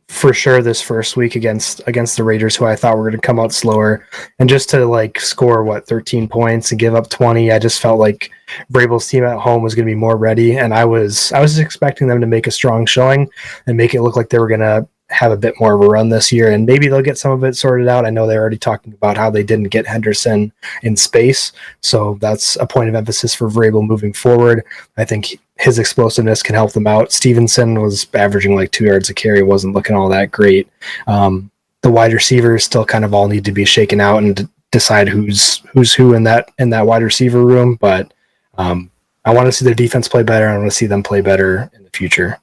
for sure this first week against the Raiders, who I thought were going to come out slower, and just to like score 13 points and give up 20. I just felt like Vrabel's team at home was going to be more ready, and I was just expecting them to make a strong showing and make it look like they were going to have a bit more of a run this year, and maybe they'll get some of it sorted out. I know they're already talking about how they didn't get Henderson in space, so that's a point of emphasis for Vrabel moving forward. I think his explosiveness can help them out. Stevenson was averaging like 2 yards a carry, wasn't looking all that great. The wide receivers still kind of all need to be shaken out and decide who's who in that wide receiver room, but I want to see their defense play better. I want to see them play better in the future.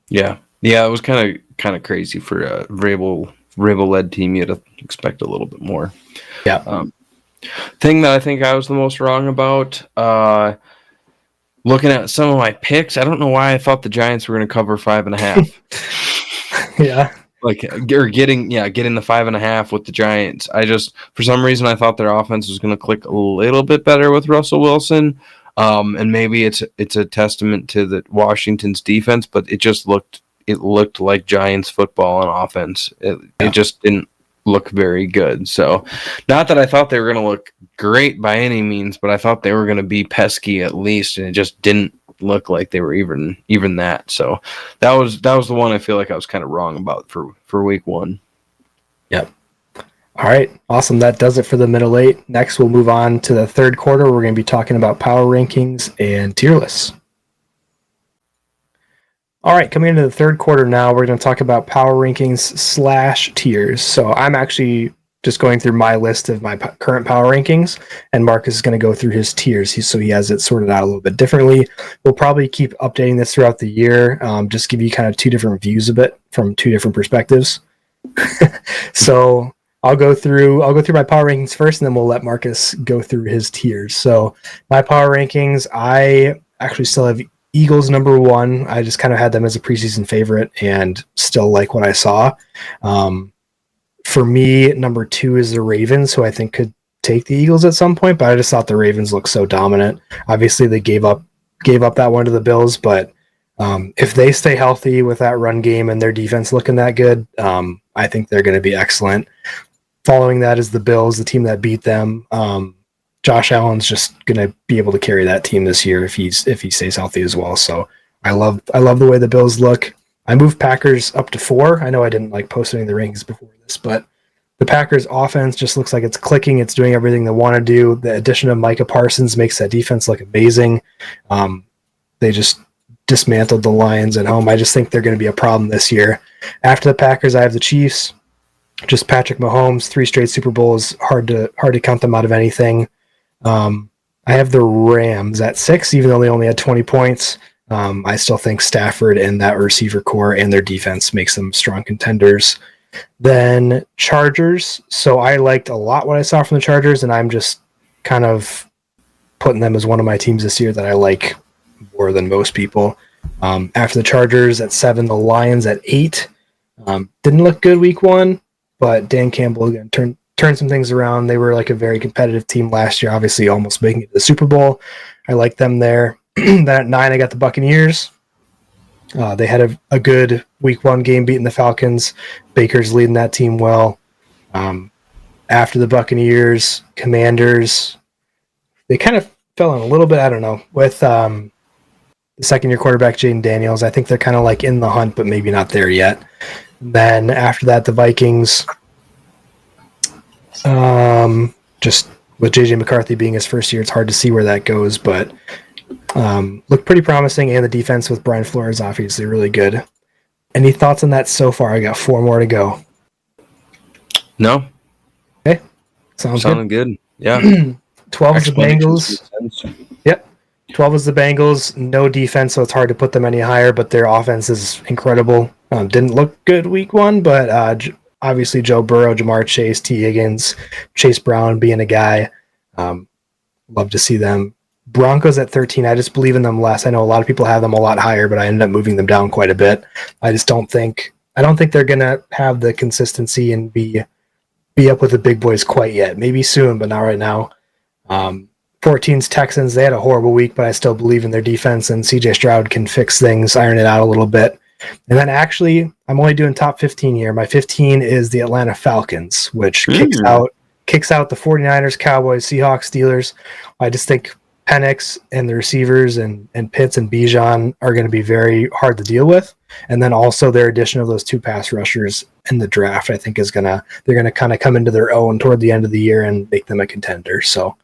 Yeah, it was kind of crazy for a Vrabel-led team. You had to expect a little bit more. Yeah. Thing that I think I was the most wrong about, looking at some of my picks, I don't know why I thought the Giants were going to cover 5.5. Yeah. Like, or getting the 5.5 with the Giants. I just, for some reason, I thought their offense was going to click a little bit better with Russell Wilson. And maybe it's a testament to the Washington's defense, but it looked like Giants football on offense. It just didn't look very good. So, not that I thought they were going to look great by any means, but I thought they were going to be pesky at least, and it just didn't look like they were even that. So, that was the one I feel like I was kind of wrong about for week 1. Yep. All right, awesome. That does it for the middle 8. Next, we'll move on to the third quarter. We're going to be talking about power rankings and tier lists. All right, coming into the third quarter now, we're going to talk about power rankings / tiers. So I'm actually just going through my list of my current power rankings, and Marcus is going to go through his tiers, so he has it sorted out a little bit differently. We'll probably keep updating this throughout the year, just give you kind of 2 different views of it from 2 different perspectives. So I'll go through my power rankings first, and then we'll let Marcus go through his tiers. So my power rankings, I actually still have Eagles number 1. I just kind of had them as a preseason favorite and still like what I saw. For me, number 2 is the Ravens, who I think could take the Eagles at some point, but I just thought the Ravens looked so dominant. Obviously, they gave up that one to the Bills, but if they stay healthy with that run game and their defense looking that good, I think they're going to be excellent. Following that is the Bills, the team that beat them. Josh Allen's just going to be able to carry that team this year if he stays healthy as well. So I love the way the Bills look. I moved Packers up to 4. I know I didn't like post any of the rankings before this, but the Packers offense just looks like it's clicking. It's doing everything they want to do. The addition of Micah Parsons makes that defense look amazing. They just dismantled the Lions at home. I just think they're going to be a problem this year. After the Packers, I have the Chiefs. Just Patrick Mahomes, 3 straight Super Bowls. Hard to count them out of anything. I have the Rams at 6, even though they only had 20 points. I still think Stafford and that receiver core and their defense makes them strong contenders. Then Chargers. So I liked a lot what I saw from the Chargers, and I'm just kind of putting them as one of my teams this year that I like more than most people. After the Chargers at 7, the Lions at 8. Didn't look good week 1, but Dan Campbell again turned some things around. They were like a very competitive team last year, obviously almost making it to the Super Bowl. I like them there. Then at 9, I got the Buccaneers. They had a good week 1 game beating the Falcons. Baker's leading that team well. After the Buccaneers, Commanders, they kind of fell in a little bit, I don't know, with the second-year quarterback, Jaden Daniels. I think they're kind of like in the hunt, but maybe not there yet. Then after that, the Vikings, just with J.J. McCarthy being his first year, it's hard to see where that goes, but look pretty promising, and the defense with Brian Flores obviously really good. Any thoughts on that so far? I got 4 more to go. No. Okay. Sounding good. Yeah. 12 is the Explanations Bengals. make sense. Yep. 12 is the Bengals. No defense, so it's hard to put them any higher, but their offense is incredible. Didn't look good week one, but obviously Joe Burrow, Jamar Chase, T. Higgins, Chase Brown being a guy. Love to see them. Broncos at 13. I just believe in them less. I know a lot of people have them a lot higher, but I ended up moving them down quite a bit. I don't think they're gonna have the consistency and be up with the big boys quite yet. Maybe soon, but not right now. 14's Texans. They had a horrible week, but I still believe in their defense, and CJ Stroud can fix things, iron it out a little bit. And then actually, I'm only doing top 15 here. My 15 is the Atlanta Falcons, which kicks out the 49ers, Cowboys, Seahawks, Steelers. I just think Penix and the receivers and Pitts and Bijan are going to be very hard to deal with. And then also their addition of those two pass rushers in the draft, I think they're going to kind of come into their own toward the end of the year and make them a contender. So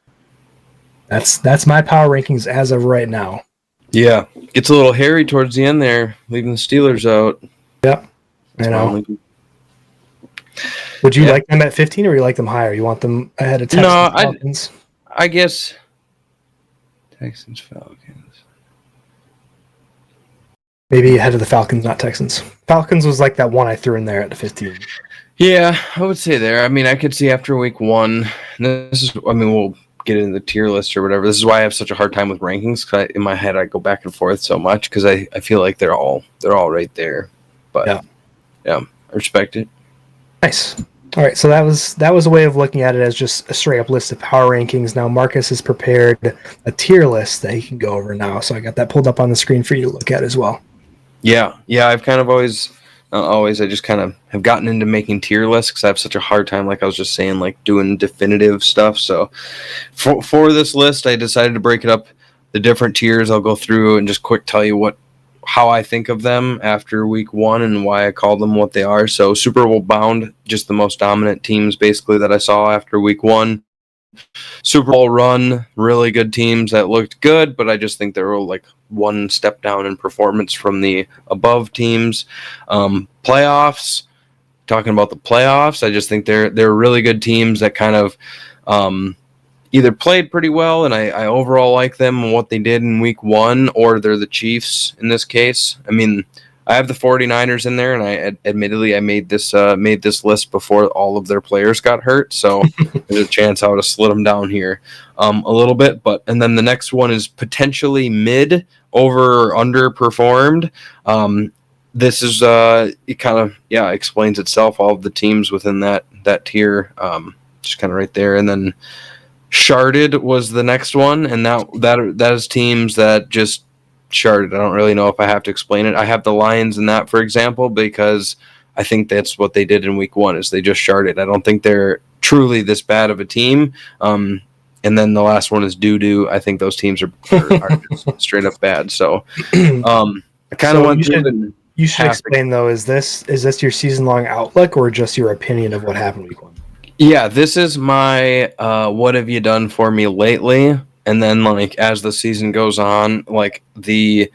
that's my power rankings as of right now. Yeah, gets a little hairy towards the end there, leaving the Steelers out. Yep, I know. Would you like them at 15, or you like them higher? You want them ahead of Texans? No, Falcons? I guess Texans, Falcons. Maybe ahead of the Falcons, not Texans. Falcons was like that one I threw in there at the 15. Yeah, I would say there. I mean, I could see after week one. We'll get into the tier list or whatever. This is why I have such a hard time with rankings, because in my head I go back and forth so much because I feel like they're all right there. But yeah, I respect it. Nice. All right, so that was a way of looking at it as just a straight up list of power rankings. Now Marcus has prepared a tier list that he can go over now, so I got that pulled up on the screen for you to look at as well. Yeah, I've kind of always. I just kind of have gotten into making tier lists because I have such a hard time, like I was just saying, like doing definitive stuff. So for this list, I decided to break it up, the different tiers. I'll go through and just quick tell you how I think of them after week one and why I call them what they are. So Super Bowl bound, just the most dominant teams basically that I saw after week one. Super Bowl run, really good teams that looked good, but I just think they were like one step down in performance from the above teams. Playoffs, talking about the playoffs, I just think they're really good teams that kind of either played pretty well, and I overall like them and what they did in week one, or they're the Chiefs in this case. I mean, I have the 49ers in there, and I made this list before all of their players got hurt, so there's a chance I would have slid them down here a little bit. And then the next one is potentially mid, over, or underperformed. This is it kind of explains itself. All of the teams within that tier, just kind of right there, and then sharded was the next one, and that is teams that just sharded. I don't really know if I have to explain it. I have the Lions in that, for example, because I think that's what they did in week one, is they just sharded. I don't think they're truly this bad of a team. And then the last one is doo-doo. I think those teams are just straight up bad. So I kind of went through. You should explain, though, is this your season-long outlook or just your opinion of what happened week one? Yeah, this is my what have you done for me lately? And then, like, as the season goes on, like the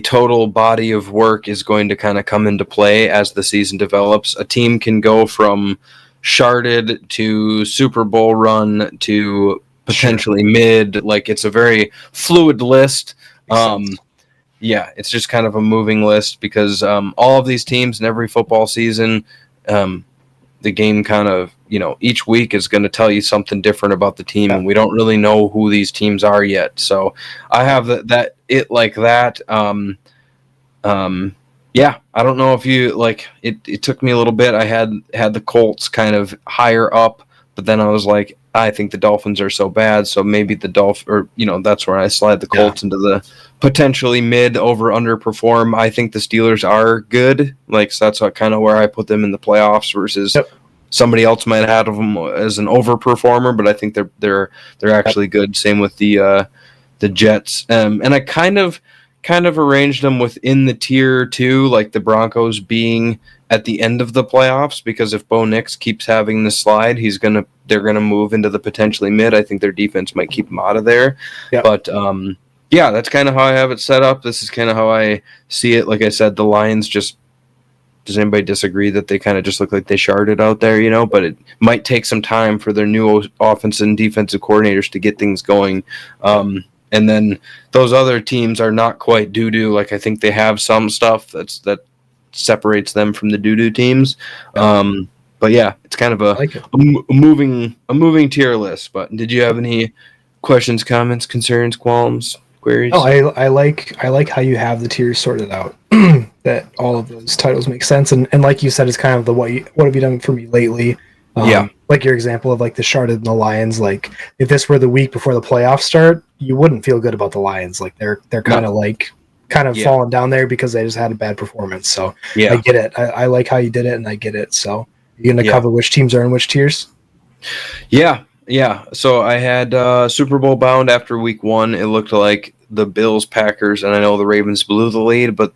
total body of work is going to kind of come into play as the season develops. A team can go from sharded to Super Bowl run to potentially mid. Like, it's a very fluid list. Yeah, it's just kind of a moving list because all of these teams in every football season, the game kind of, each week is going to tell you something different about the team, and we don't really know who these teams are yet. So I have that like that. Yeah, I don't know if you like it. It took me a little bit. I had the Colts kind of higher up, but then I was like, I think the Dolphins are so bad, so maybe the that's where I slide the Colts into the potentially mid, over, underperform. I think the Steelers are good, like, so that's kind of where I put them in the playoffs versus somebody else might have them as an overperformer, but I think they're actually good. Same with the Jets, and I kind of arranged them within the tier too, like the Broncos being at the end of the playoffs, because if Bo Nix keeps having the slide, they're gonna move into the potentially mid. I think their defense might keep them out of there. But that's kind of how I have it set up. This is kind of how I see it. Like I said, the Lions just Does anybody disagree that they kind of just look like they sharded out there, but it might take some time for their new offensive and defensive coordinators to get things going. And then those other teams are not quite doo-doo. Like, I think they have some stuff that separates them from the doo-doo teams. But yeah, it's kind of a moving tier list. But did you have any questions, comments, concerns, qualms, queries? Oh, I like how you have the tiers sorted out. That all of those titles make sense, and like you said, it's kind of the what have you done for me lately? Like your example of like the Sharded and the Lions. Like, if this were the week before the playoffs start, you wouldn't feel good about the Lions. Like, they're kind of falling down there because they just had a bad performance. So I get it. I like how you did it, and I get it. So you're going to cover which teams are in which tiers? Yeah. So I had Super Bowl bound after week 1. It looked like the Bills, Packers, and I know the Ravens blew the lead, but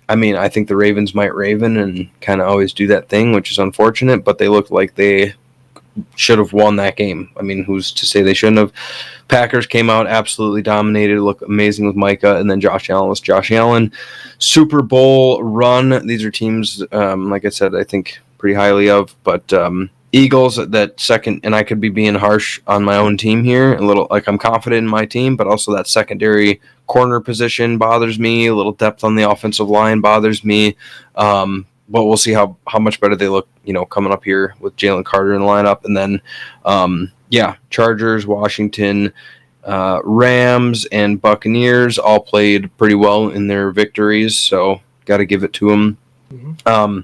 I think the Ravens might Raven and kind of always do that thing, which is unfortunate, but they looked like they should have won that game. I mean, who's to say they shouldn't have? Packers came out, absolutely dominated, looked amazing with Micah, and then Josh Allen was Josh Allen. Super Bowl run. These are teams, like I said, I think pretty highly of, but Eagles, that second, and I could be being harsh on my own team here, a little, like, I'm confident in my team, but also that secondary corner position bothers me. A little depth on the offensive line bothers me. But we'll see how much better they look, coming up here with Jalen Carter in the lineup. And then, Chargers, Washington, Rams, and Buccaneers all played pretty well in their victories, so got to give it to them. Mm-hmm.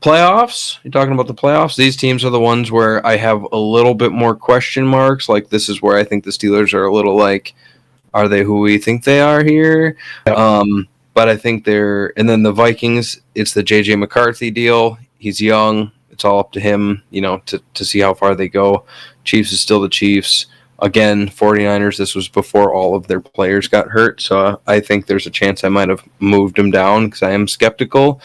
Playoffs, you're talking about the playoffs? These teams are the ones where I have a little bit more question marks. Like, this is where I think the Steelers are a little like, are they who we think they are here? Yep. But I think and then the Vikings, it's the J.J. McCarthy deal. He's young. It's all up to him, to see how far they go. Chiefs is still the Chiefs. Again, 49ers, this was before all of their players got hurt, so I think there's a chance I might have moved them down because I am skeptical.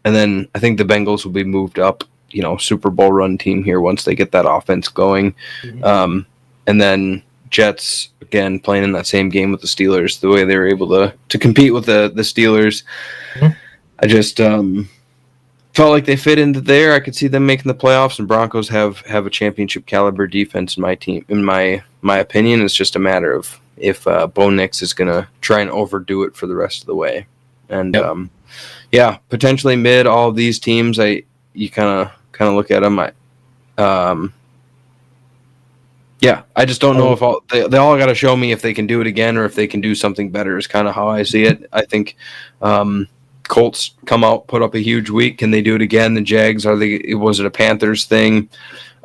And then I think the Bengals will be moved up, Super Bowl run team here once they get that offense going. Mm-hmm. And then Jets, again, playing in that same game with the Steelers, the way they were able to compete with the Steelers. Mm-hmm. I just felt like they fit into there. I could see them making the playoffs, and Broncos have a championship caliber defense in my team. In my opinion, it's just a matter of if Bo Nix is going to try and overdo it for the rest of the way. And potentially mid. All of these teams, you kind of look at them. I just don't know if they all got to show me if they can do it again or if they can do something better. Is kind of how I see it. I think Colts come out, put up a huge week. Can they do it again? The Jags, was it a Panthers thing?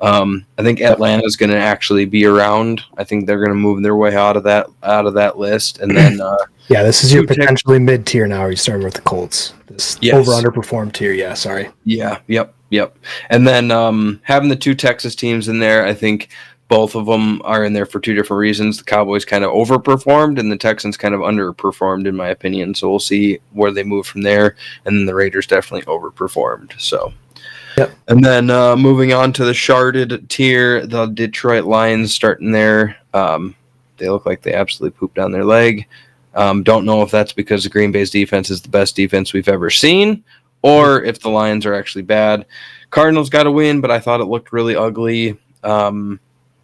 I think Atlanta's going to actually be around. I think they're going to move their way out of that list, and then this is your potentially mid tier now. You started with the Colts, this over underperformed tier. Yeah, sorry. Yeah, yep. And then having the 2 Texas teams in there, I think both of them are in there for 2 different reasons. The Cowboys kind of overperformed, and the Texans kind of underperformed, in my opinion. So we'll see where they move from there. And then the Raiders definitely overperformed. So. Yep. And then moving on to the sharded tier, the Detroit Lions starting there. They look like they absolutely pooped down their leg. Don't know if that's because the Green Bay's defense is the best defense we've ever seen, or if the Lions are actually bad. Cardinals got a win, but I thought it looked really ugly.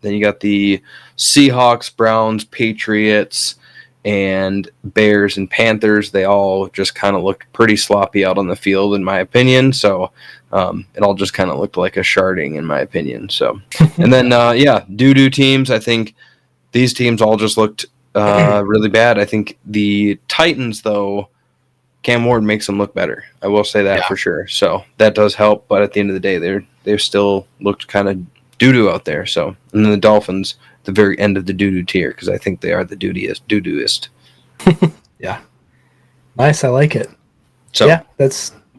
Then you got the Seahawks, Browns, Patriots, and Bears and Panthers. They all just kind of looked pretty sloppy out on the field, in my opinion. So it all just kind of looked like a sharding, in my opinion. So, and then doo-doo teams. I think these teams all just looked really bad. I think the Titans, though, Cam Ward makes them look better. I will say that for sure. So that does help. But at the end of the day, they still looked kind of doo-doo out there. So, and then the Dolphins, the very end of the doo-doo tier, because I think they are the doo-dooist. Yeah. Nice. I like it. So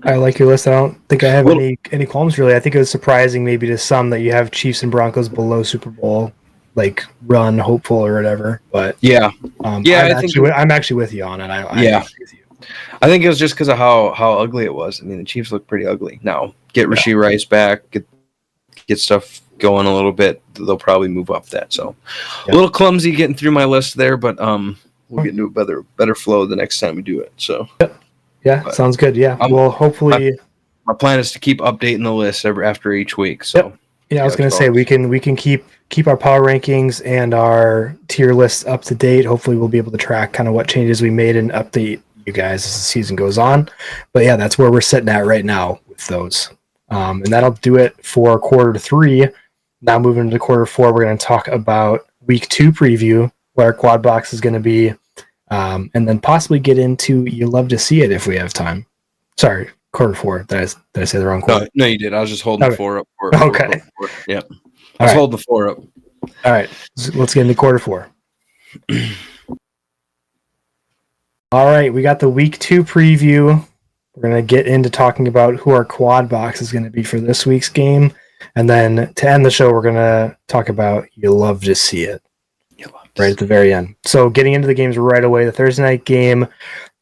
I like your list. I don't think I have any qualms, really. I think it was surprising maybe to some that you have Chiefs and Broncos below Super Bowl, like, run hopeful or whatever. But I'm actually with you on it. I agree with you. I think it was just because of how ugly it was. I mean, the Chiefs look pretty ugly. Now, get Rashee Rice back, get stuff going a little bit, they'll probably move up that. So a little clumsy getting through my list there, but we'll get into a better flow the next time we do it. So Yeah, But sounds good. Yeah, I'm, well, my, hopefully. my plan is to keep updating the list after each week. Yep. So Yeah, I see was how it gonna say goes. we can keep our power rankings and our tier lists up to date. Hopefully, we'll be able to track kind of what changes we made and update you guys as the season goes on. But yeah, that's where we're sitting at right now with those, and that'll do it for quarter 3. Now moving into quarter 4, we're going to talk about week 2 preview, what our quad box is going to be, and then possibly get into you love to see it if we have time. Sorry, quarter 4. Did I say the wrong quarter? No, you did. I was just holding the Okay. 4 up for Okay. quarter 4. Yep. I All was right. holding the 4 up. All right. Let's get into quarter 4. All right. We got the week 2 preview. We're going to get into talking about who our quad box is going to be for this week's game. And then to end the show, we're going to talk about you love to see it right at the very end. So getting into the games right away, the Thursday night game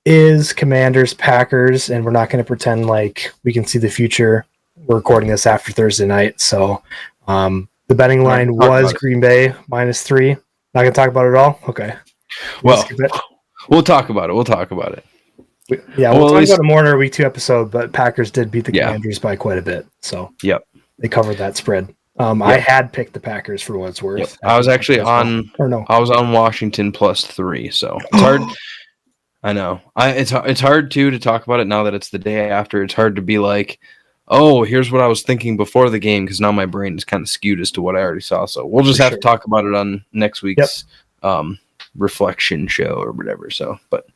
is Commanders Packers, and we're not going to pretend like we can see the future. We're recording this after Thursday night, so the betting line was Green Bay -3. Not going to talk about it at all. Okay. Well, we'll talk about it. We'll talk about it more in our week 2 episode. But Packers did beat the Commanders by quite a bit, so they covered that spread. I had picked the Packers for what it's worth. Yep. I was actually on, I was on Washington +3, so it's hard. I know. It's hard too to talk about it now that it's the day after. It's hard to be like, oh, here's what I was thinking before the game, because now my brain is kind of skewed as to what I already saw. So we'll just have to talk about it on next week's reflection show or whatever. So, but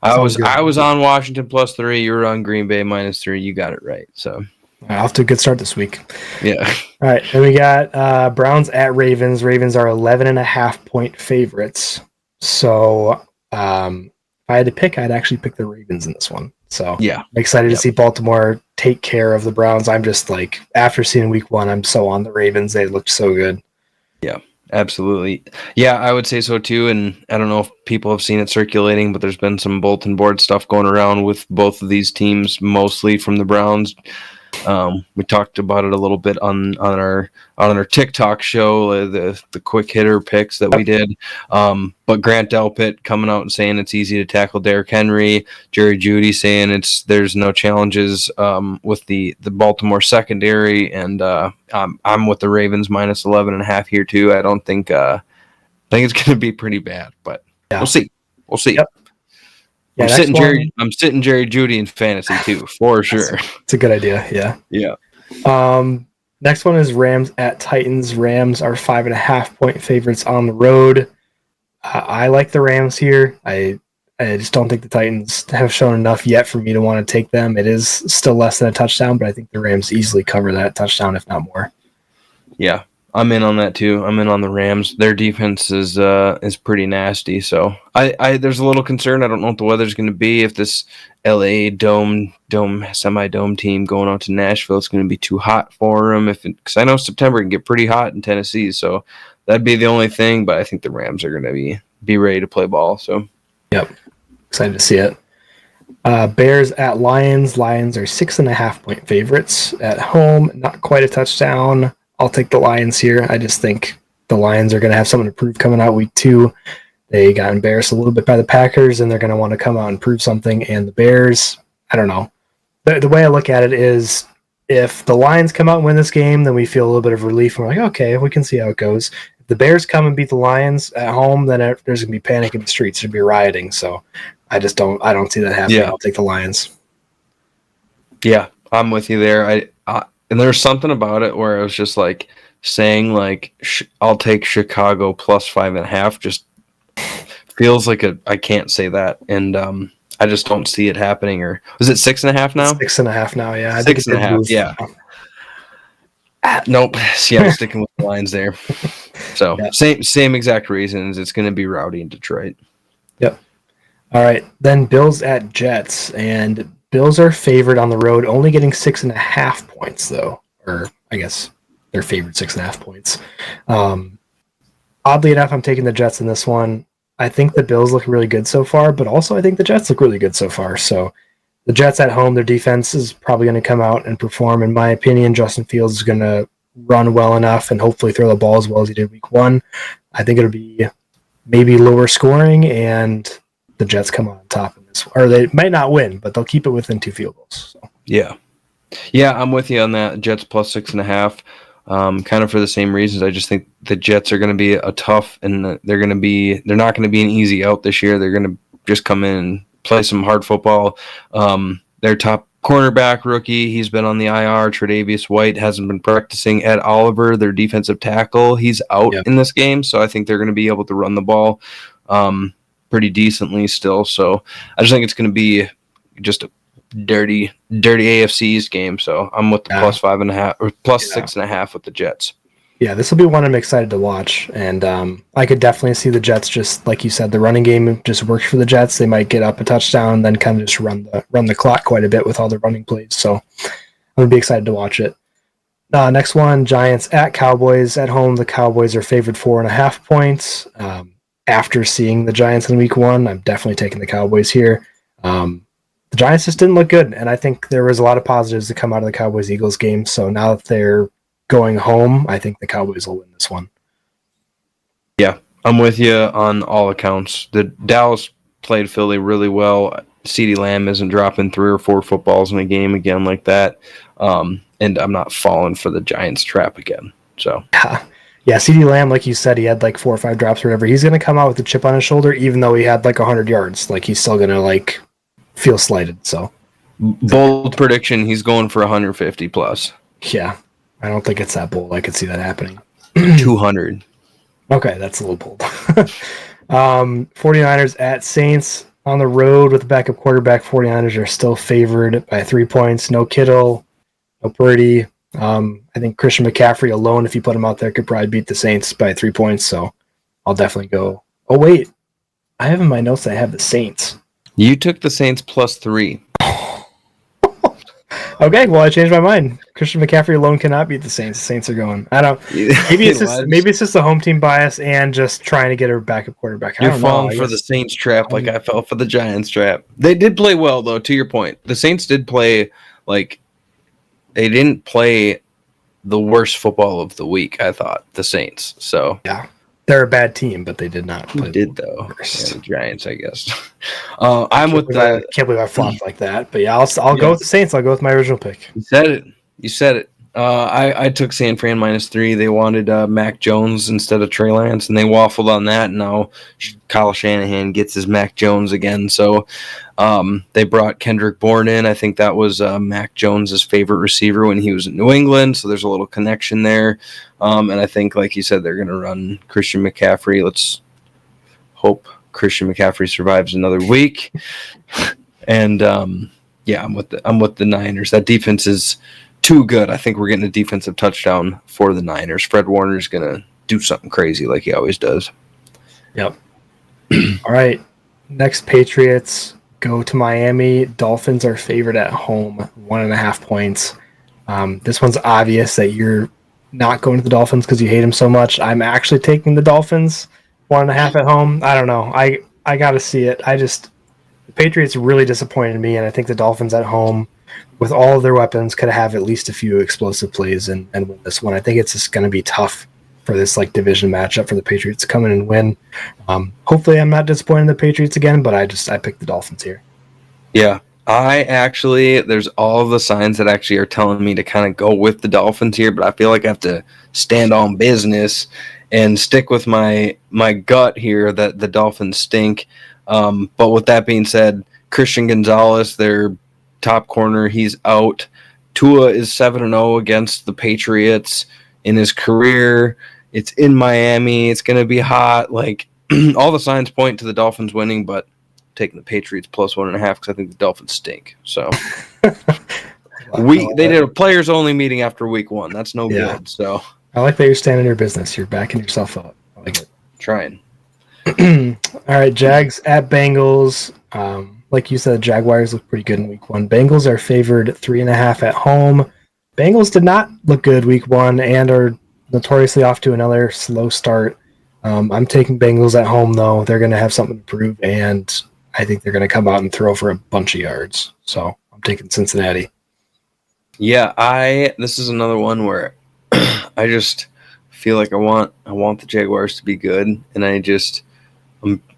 I was on Washington +3. You were on Green Bay -3. You got it right. So. Off to a good start this week. Yeah. All right. Then we got Browns at Ravens. Ravens are 11.5-point favorites. So if I had to pick, I'd actually pick the Ravens in this one. So I'm excited to see Baltimore take care of the Browns. I'm just like, after seeing week 1, I'm so on the Ravens. They looked so good. Yeah, absolutely. Yeah, I would say so too. And I don't know if people have seen it circulating, but there's been some bulletin board stuff going around with both of these teams, mostly from the Browns. We talked about it a little bit on our TikTok show, the quick hitter picks that we did. But Grant Delpit coming out and saying it's easy to tackle Derrick Henry, Jerry Jeudy saying there's no challenges with the Baltimore secondary, and I'm with the Ravens -11.5 here too. I don't think it's going to be pretty bad, but we'll see. Yep. Yeah, I'm sitting Jerry Jeudy in fantasy too, for sure. It's a good idea. Yeah. Yeah. Next one is Rams at Titans. Rams are 5.5-point favorites on the road. I like the Rams here. I just don't think the Titans have shown enough yet for me to want to take them. It is still less than a touchdown, but I think the Rams easily cover that touchdown, if not more. Yeah. I'm in on that too. I'm in on the Rams. Their defense is pretty nasty. So I there's a little concern. I don't know what the weather's going to be. If this LA semi-dome team going out to Nashville, it's going to be too hot for them. Because I know September can get pretty hot in Tennessee. So that'd be the only thing. But I think the Rams are going to be ready to play ball. So excited to see it. Bears at Lions. Lions are 6.5-point favorites at home. Not quite a touchdown. I'll take the Lions here. I just think the Lions are going to have something to prove coming out week 2. They got embarrassed a little bit by the Packers, and they're going to want to come out and prove something. And the Bears, I don't know. The way I look at it is, if the Lions come out and win this game, then we feel a little bit of relief. We're like, okay, we can see how it goes. If the Bears come and beat the Lions at home, then there's going to be panic in the streets. There'll be rioting. So I don't see that happening. I'll take the Lions. Yeah, I'm with you there. And there's something about it where it was just like saying like I'll take Chicago +5.5 just feels like I can't say that, and I just don't see it happening. Or was it 6.5 now? 6.5 now, yeah. 6.5, yeah. Nope. Yeah, I'm sticking with the Lions there. So same exact reasons. It's going to be rowdy in Detroit. Yep. All right, then Bills at Jets, and Bills are favored on the road, only getting 6.5 points, though. Or I guess they're favored 6.5 points. Oddly enough, I'm taking the Jets in this one. I think the Bills look really good so far, but also I think the Jets look really good so far. So the Jets at home, their defense is probably going to come out and perform. In my opinion, Justin Fields is going to run well enough and hopefully throw the ball as well as he did week 1. I think it'll be maybe lower scoring, and the Jets come on top in this, or they might not win, but they'll keep it within 2 field goals. So. Yeah, I'm with you on that. Jets plus 6.5. Kind of for the same reasons. I just think the Jets are going to be a tough, and they're not going to be an easy out this year. They're going to just come in and play some hard football. Their top cornerback rookie, he's been on the IR. Tre'Davious White hasn't been practicing. Ed Oliver, their defensive tackle, he's out in this game, so I think they're going to be able to run the ball pretty decently still. So I just think it's going to be just a dirty AFC East game. So I'm with the plus 5.5 or plus 6.5 with the Jets. Yeah, this will be one I'm excited to watch, and I could definitely see the Jets, just like you said, the running game just works for the Jets. They might get up a touchdown, then kind of just run the clock quite a bit with all the running plays. So I'm gonna be excited to watch it. Next one, Giants at Cowboys. At home, the Cowboys are favored 4.5 points. After seeing the Giants in week 1, I'm definitely taking the Cowboys here. The Giants just didn't look good, and I think there was a lot of positives to come out of the Cowboys-Eagles game. So now that they're going home, I think the Cowboys will win this one. Yeah, I'm with you on all accounts. The Dallas played Philly really well. CeeDee Lamb isn't dropping 3 or 4 footballs in a game again like that. And I'm not falling for the Giants trap again. So yeah, CeeDee Lamb, like you said, he had like 4 or 5 drops or whatever. He's going to come out with a chip on his shoulder, even though he had like 100 yards. Like, he's still going to like feel slighted. So bold prediction, he's going for 150 plus. Yeah, I don't think it's that bold. I could see that happening. 200. Okay, that's a little bold. 49ers at Saints on the road with the backup quarterback. 49ers are still favored by 3 points. No Kittle, no Purdy. I think Christian McCaffrey alone, if you put him out there, could probably beat the Saints by 3 points. So I'll definitely go. Oh, wait. I have in my notes that I have the Saints. You took the Saints plus 3. Okay, well, I changed my mind. Christian McCaffrey alone cannot beat the Saints. The Saints are going. I don't. Maybe it's just the home team bias and just trying to get a backup quarterback. You're falling for the Saints trap like I fell for the Giants trap. They did play well, though. To your point, the Saints did play like they didn't play the worst football of the week. I thought the Saints. So yeah. They're a bad team, but they did not play. Though? Yeah, the Giants, I guess. I'm with the. Can't believe I flopped like that, but yeah, I'll go with the Saints. I'll go with my original pick. You said it. I took San Fran minus 3. They wanted Mac Jones instead of Trey Lance, and they waffled on that. And now Kyle Shanahan gets his Mac Jones again. So they brought Kendrick Bourne in. I think that was Mac Jones's favorite receiver when he was in New England. So there's a little connection there. And I think, like you said, they're going to run Christian McCaffrey. Let's hope Christian McCaffrey survives another week. And yeah, I'm with the Niners. That defense is too good. I think we're getting a defensive touchdown for the Niners. Fred Warner's going to do something crazy like he always does. Yep. All right. Next, Patriots go to Miami. Dolphins are favored at home, 1.5 points. This one's obvious that you're not going to the Dolphins because you hate them so much. I'm actually taking the Dolphins, 1.5 at home. I don't know. I got to see it. The Patriots really disappointed me, and I think the Dolphins at home, with all of their weapons, could have at least a few explosive plays and win this one. I think it's just going to be tough for this like division matchup for the Patriots to come in and win. Hopefully I'm not disappointed in the Patriots again, but I picked the Dolphins here. Yeah. There's all of the signs that actually are telling me to kind of go with the Dolphins here, but I feel like I have to stand on business and stick with my gut here that the Dolphins stink. But with that being said, Christian Gonzalez, their top corner, he's out. Tua is 7-0 against the Patriots in his career. It's in Miami. It's going to be hot. Like all the signs point to the Dolphins winning, but taking the Patriots plus 1.5 because I think the Dolphins stink. So they did a players only meeting after week 1. That's no good. So I like that you're standing your business. You're backing yourself up. I like it. Trying. All right, Jags at Bengals. Like you said, Jaguars look pretty good in week 1. Bengals are favored 3.5 at home. Bengals did not look good week 1 and are notoriously off to another slow start. I'm taking Bengals at home, though. They're going to have something to prove, and I think they're going to come out and throw for a bunch of yards. So I'm taking Cincinnati. Yeah, this is another one where I just feel like I want the Jaguars to be good, and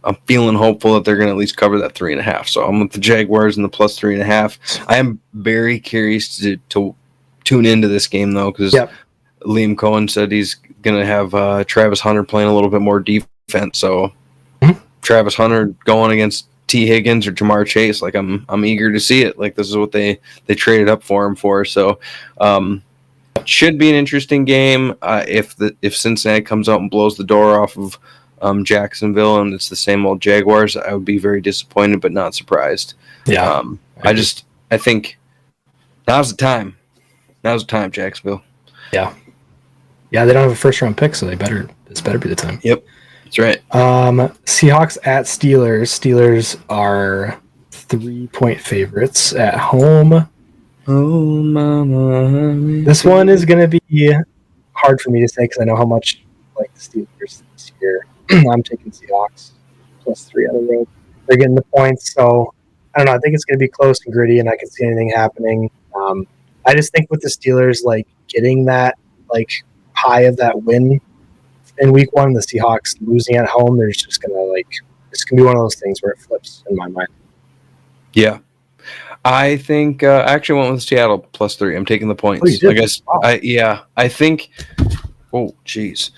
I'm feeling hopeful that they're going to at least cover that 3.5. So I'm with the Jaguars and the plus 3.5. I am very curious to tune into this game though, because Liam Cohen said he's going to have Travis Hunter playing a little bit more defense. So Travis Hunter going against T. Higgins or Jamar Chase, like I'm eager to see it. Like this is what they traded up for him for. So should be an interesting game. If Cincinnati comes out and blows the door off of Jacksonville and it's the same old Jaguars, I would be very disappointed but not surprised. Yeah. I think now's the time. Now's the time, Jacksonville. Yeah. Yeah, they don't have a first round pick, so this better be the time. Yep. That's right. Seahawks at Steelers. Steelers are 3-point favorites at home. Oh, mama. This one is going to be hard for me to say because I know how much I like the Steelers this year. I'm taking Seahawks +3 on the road. They're getting the points, so I don't know. I think it's going to be close and gritty, and I can see anything happening. I just think with the Steelers, like getting that like high of that win in week 1, the Seahawks losing at home, there's just going to it's going to be one of those things where it flips in my mind. Yeah. I think I actually went with Seattle +3. I'm taking the points. Oh, you did? I guess. Wow. I think. Oh, jeez,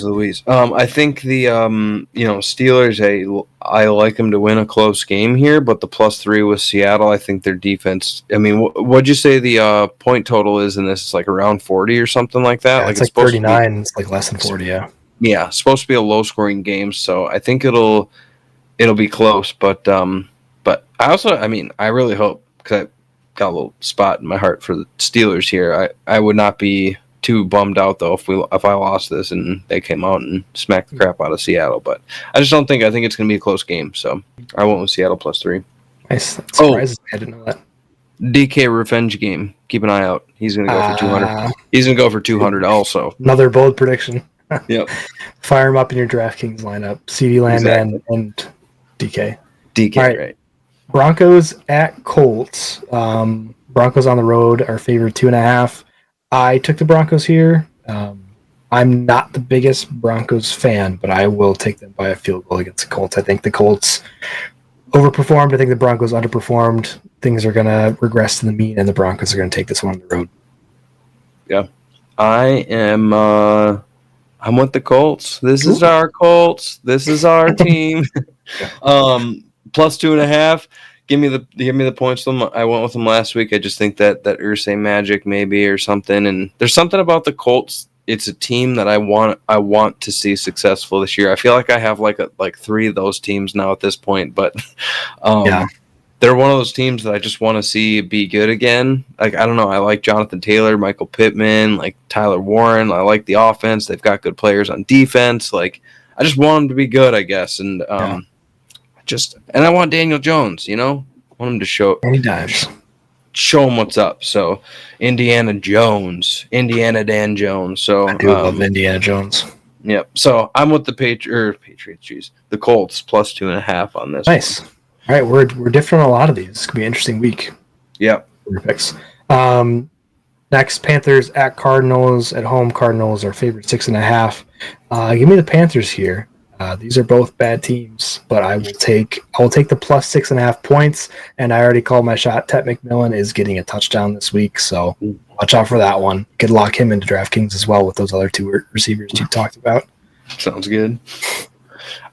Louise. I think the Steelers. I like them to win a close game here, but the +3 with Seattle. I think their defense. I mean, what'd you say the point total is in this? It's like around 40 or something like that. Yeah, it's like 39. It's like less than 40. Yeah. Yeah, it's supposed to be a low-scoring game, so I think it'll be close, but I also, I really hope, because I got a little spot in my heart for the Steelers here. I would not be too bummed out though if I lost this and they came out and smacked the crap out of Seattle. But I just don't think. I think it's going to be a close game. So I went with Seattle +3. Nice. That surprises me. I didn't know that. DK revenge game. Keep an eye out. He's going to go for 200. He's going to go for 200 also. Another bold prediction. Yep. Fire him up in your DraftKings lineup. CeeDee Lamb and DK. DK, all right. Broncos at Colts. Broncos on the road are favored 2.5. I took the Broncos here. I'm not the biggest Broncos fan, but I will take them by a field goal against the Colts. I think the Colts overperformed. I think the Broncos underperformed. Things are going to regress to the mean, and the Broncos are going to take this one on the road. Yeah. I am I'm with the Colts. This is our Colts. This is our team. +2.5. Give me the points. I went with them last week. I just think that Irsay magic maybe or something. And there's something about the Colts. It's a team that I want to see successful this year. I feel like I have like 3 of those teams now at this point, but they're one of those teams that I just want to see be good again. Like, I don't know. I like Jonathan Taylor, Michael Pittman, like Tyler Warren. I like the offense. They've got good players on defense. Like, I just want them to be good, I guess. And and I want Daniel Jones, I want him to show him what's up. So Indiana Dan Jones. So I do love Indiana Jones. Yep. So I'm with the Patriots. The Colts +2.5 on this. Nice. All right, we're different on a lot of these. It's gonna be an interesting week. Yep. Picks. Next, Panthers at Cardinals. At home, Cardinals are favored 6.5. Give me the Panthers here. These are both bad teams, but I will take the +6.5 points, and I already called my shot. Ted McMillan is getting a touchdown this week, so watch out for that one. You could lock him into DraftKings as well with those other 2 receivers you talked about. Sounds good.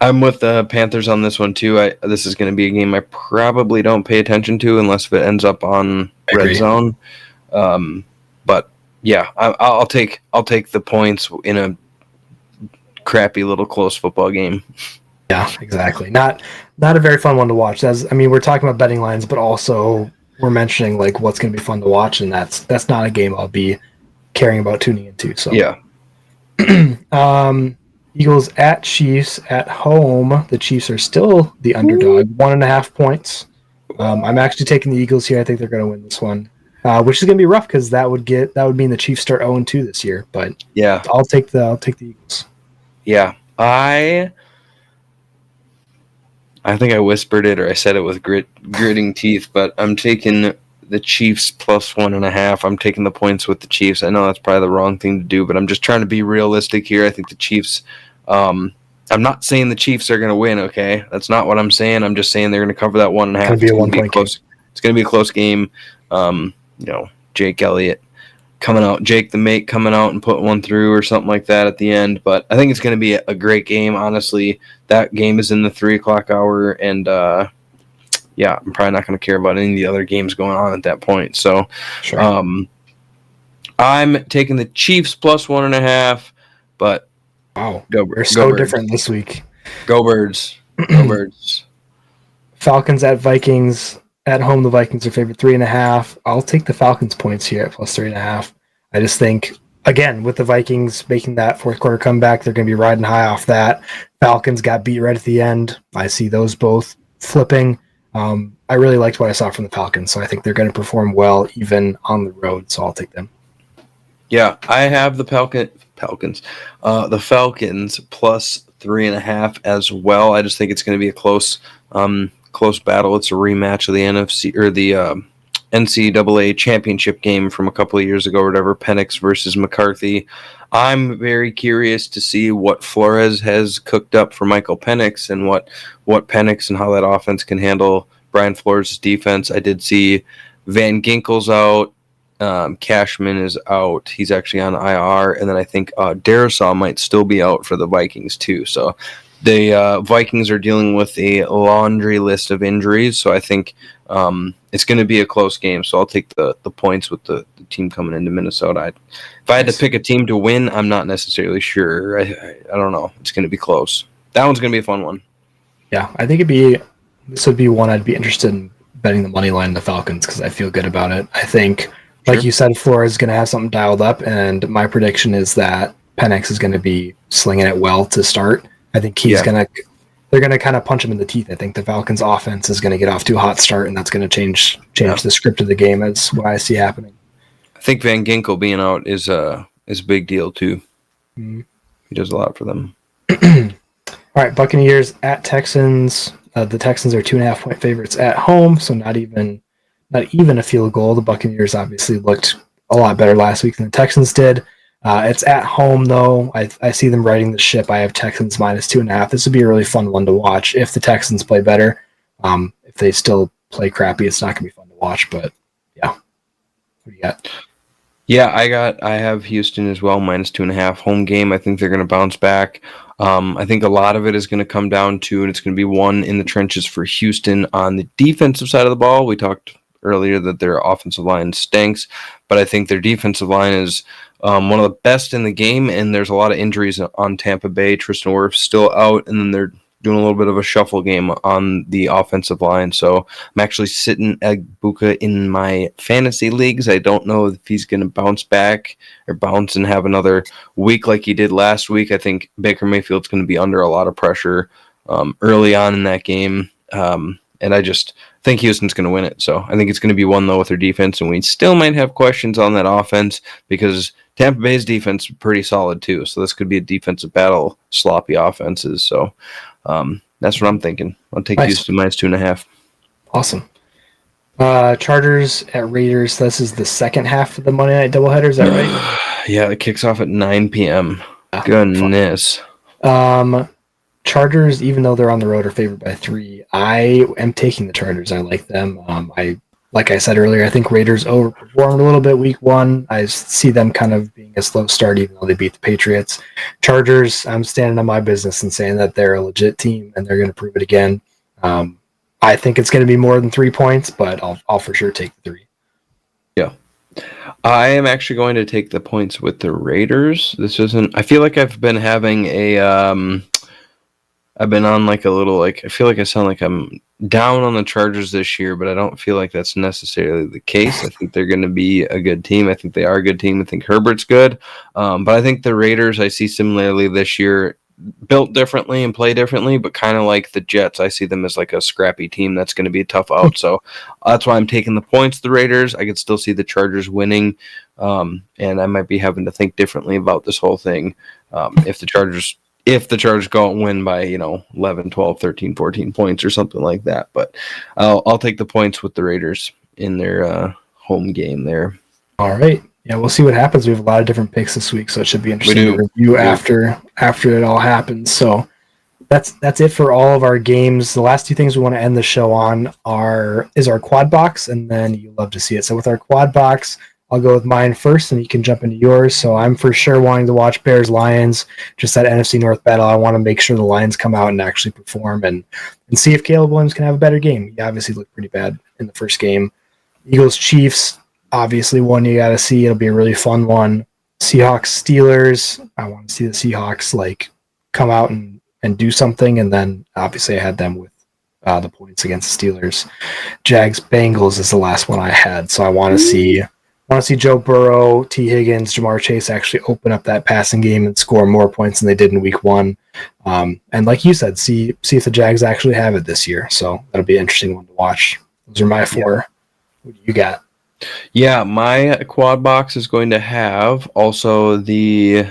I'm with the Panthers on this one too. This is going to be a game I probably don't pay attention to unless it ends up on Red Zone. But yeah, I'll take the points in a crappy little close football game. Yeah, exactly. Not a very fun one to watch. We're talking about betting lines, but also we're mentioning like what's going to be fun to watch, and that's not a game I'll be caring about tuning into. So yeah. Eagles at Chiefs at home. The Chiefs are still the underdog, 1.5 points. I'm actually taking the Eagles here. I think they're going to win this one, which is going to be rough because that would mean the Chiefs start 0-2 this year. But yeah, I'll take the Eagles. Yeah, I think I whispered it or I said it with gritting teeth, but I'm taking the Chiefs +1.5. I'm taking the points with the Chiefs. I know that's probably the wrong thing to do, but I'm just trying to be realistic here. I think the Chiefs I'm not saying the Chiefs are going to win. Okay, that's not what I'm saying. I'm just saying they're going to cover that 1.5. It's going to be a 1-point game. It's going to be a close game. Jake Elliott Jake the mate coming out and putting one through or something like that at the end. But I think it's going to be a great game. Honestly, that game is in the 3:00 hour, and I'm probably not going to care about any of the other games going on at that point. So, Sure. I'm taking the Chiefs plus 1.5. But wow, we're so different this week. Go Birds! Go Birds! Falcons at Vikings. At home, the Vikings are favored 3.5. I'll take the Falcons points here at plus 3.5. I just think, again, with the Vikings making that fourth quarter comeback, they're going to be riding high off that. Falcons got beat right at the end. I see those both flipping. I really liked what I saw from the Falcons, so I think they're going to perform well even on the road, so I'll take them. Yeah, I have the Falcons plus 3.5 as well. I just think it's going to be a close battle. It's a rematch of the NFC or the NCAA championship game from a couple of years ago or whatever, Penix versus McCarthy. I'm very curious to see what Flores has cooked up for Michael Penix and what Penix and how that offense can handle Brian Flores' defense. I did see Van Ginkel's out. Cashman is out. He's actually on IR. And then I think Darisaw might still be out for the Vikings too. So the Vikings are dealing with a laundry list of injuries. So I think it's going to be a close game. So I'll take the points with the team coming into Minnesota. If I had to pick a team to win, I'm not necessarily sure. I don't know. It's going to be close. That one's going to be a fun one. Yeah, I think this would be one I'd be interested in betting the money line in the Falcons because I feel good about it. I think, like you said, Flores is going to have something dialed up, and my prediction is that Penix is going to be slinging it well to start. I think they're going to kind of punch him in the teeth. I think the Falcons offense is going to get off to a hot start, and that's going to change the script of the game. Is what I see happening. I think Van Ginkel being out is a big deal too. Mm-hmm. He does a lot for them. All right, Buccaneers at Texans. The Texans are 2.5-point favorites at home, so not even a field goal. The Buccaneers obviously looked a lot better last week than the Texans did. It's at home, though. I see them riding the ship. I have Texans minus 2.5. This would be a really fun one to watch if the Texans play better. If they still play crappy, it's not going to be fun to watch. But yeah, what do you got? Yeah, I have Houston as well, minus 2.5 home game. I think they're going to bounce back. I think a lot of it is going to come down to, and it's going to be one in the trenches for Houston on the defensive side of the ball. We talked earlier that their offensive line stinks, but I think their defensive line is one of the best in the game, and there's a lot of injuries on Tampa Bay. Tristan Wirfs still out, and then they're doing a little bit of a shuffle game on the offensive line. So I'm actually sitting Egbuka in my fantasy leagues. I don't know if he's going to bounce back or bounce and have another week like he did last week. I think Baker Mayfield's going to be under a lot of pressure early on in that game. And I just think Houston's going to win it. So I think it's going to be one, though, with their defense. And we still might have questions on that offense because Tampa Bay's defense is pretty solid, too. So this could be a defensive battle, sloppy offenses. So that's what I'm thinking. I'll take Houston minus 2.5. Awesome. Chargers at Raiders. This is the second half of the Monday Night doubleheader. Is that right? Yeah, it kicks off at 9 p.m. Goodness. Chargers, even though they're on the road, are favored by 3. I am taking the Chargers. I like them. Like I said earlier, I think Raiders overperformed a little bit week 1. I see them kind of being a slow start, even though they beat the Patriots. Chargers, I'm standing on my business and saying that they're a legit team, and they're going to prove it again. I think it's going to be more than 3 points, but I'll for sure take the 3. Yeah. I am actually going to take the points with the Raiders. I feel like I've been having I've been on like a little, I feel like I sound like I'm down on the Chargers this year, but I don't feel like that's necessarily the case. I think they're going to be a good team. I think they are a good team. I think Herbert's good. But I think the Raiders, I see similarly this year, built differently and play differently, but kind of like the Jets, I see them as like a scrappy team that's going to be a tough out. So that's why I'm taking the points, the Raiders. I could still see the Chargers winning, and I might be having to think differently about this whole thing if the Chargers go and win by, 11, 12, 13, 14 points or something like that. But I'll take the points with the Raiders in their home game there. All right. Yeah, we'll see what happens. We have a lot of different picks this week, so it should be interesting to review after it all happens. So that's it for all of our games. The last two things we want to end the show on is our quad box, and then you love to see it. So with our quad box, I'll go with mine first, and you can jump into yours. So I'm for sure wanting to watch Bears Lions, just that NFC North battle. I want to make sure the Lions come out and actually perform, and see if Caleb Williams can have a better game. He obviously looked pretty bad in the first game. Eagles Chiefs, obviously one you got to see. It'll be a really fun one. Seahawks Steelers. I want to see the Seahawks like come out and do something, and then obviously I had them with the points against the Steelers. Jags Bengals is the last one I had, so I want to see Joe Burrow, T. Higgins, Jamar Chase actually open up that passing game and score more points than they did in Week 1. And like you said, see if the Jags actually have it this year. So that'll be an interesting one to watch. Those are my 4. Yeah. What do you got? Yeah, my quad box is going to have also the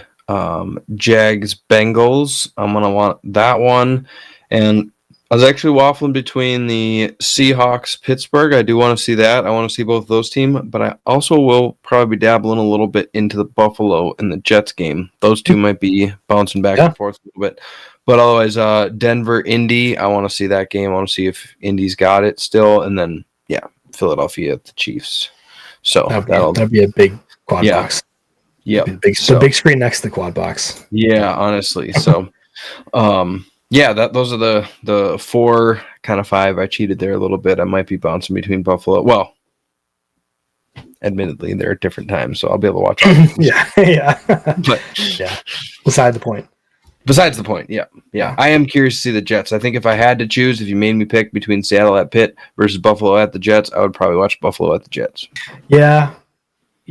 Jags Bengals. I'm going to want that one. And I was actually waffling between the Seahawks Pittsburgh. I do want to see that. I want to see both of those teams, but I also will probably be dabbling a little bit into the Buffalo and the Jets game. Those two might be bouncing back and forth a little bit. But otherwise, Denver, Indy, I want to see that game. I want to see if Indy's got it still. And then, Philadelphia at the Chiefs. So that'd be a big quad box. Yeah. The big screen next to the quad box. Yeah, honestly. So, those are the 4, kind of 5. I cheated there a little bit. I might be bouncing between Buffalo. Well, admittedly, they're at different times, so I'll be able to watch all yeah. But Besides the point. Besides the point, yeah. I am curious to see the Jets. I think if I had to choose, if you made me pick between Seattle at Pitt versus Buffalo at the Jets, I would probably watch Buffalo at the Jets. Yeah.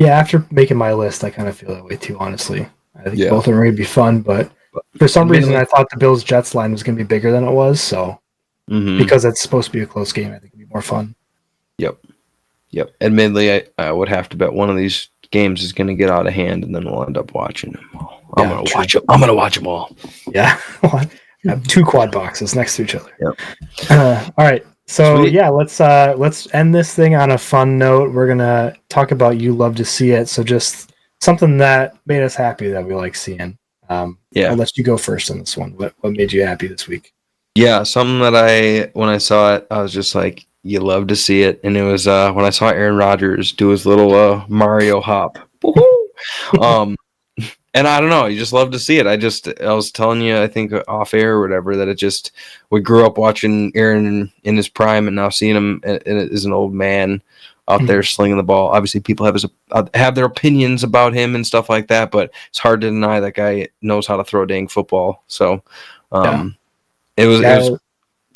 After making my list, I kind of feel that way too, honestly. I think both of them would be fun, but for some reason I thought the Bills-Jets line was going to be bigger than it was, so because it's supposed to be a close game, I think it would be more fun. Yep. Admittedly, I would have to bet one of these games is going to get out of hand, and then we'll end up watching them all. I'm going to watch them all. Yeah. I have 2 quad boxes next to each other. Yep. All right. So let's end this thing on a fun note. We're gonna talk about You Love to See It. So just something that made us happy that we like seeing. I'll let you go first on this one. What made you happy this week? Yeah, something that when I saw it, I was just like, you love to see it. And it was when I saw Aaron Rodgers do his little Mario hop. And I don't know, you just love to see it. I was telling you, I think off air or whatever, that we grew up watching Aaron in his prime, and now seeing him as an old man out there slinging the ball. Obviously, people have their opinions about him and stuff like that, but it's hard to deny that guy knows how to throw a dang football. So, it was.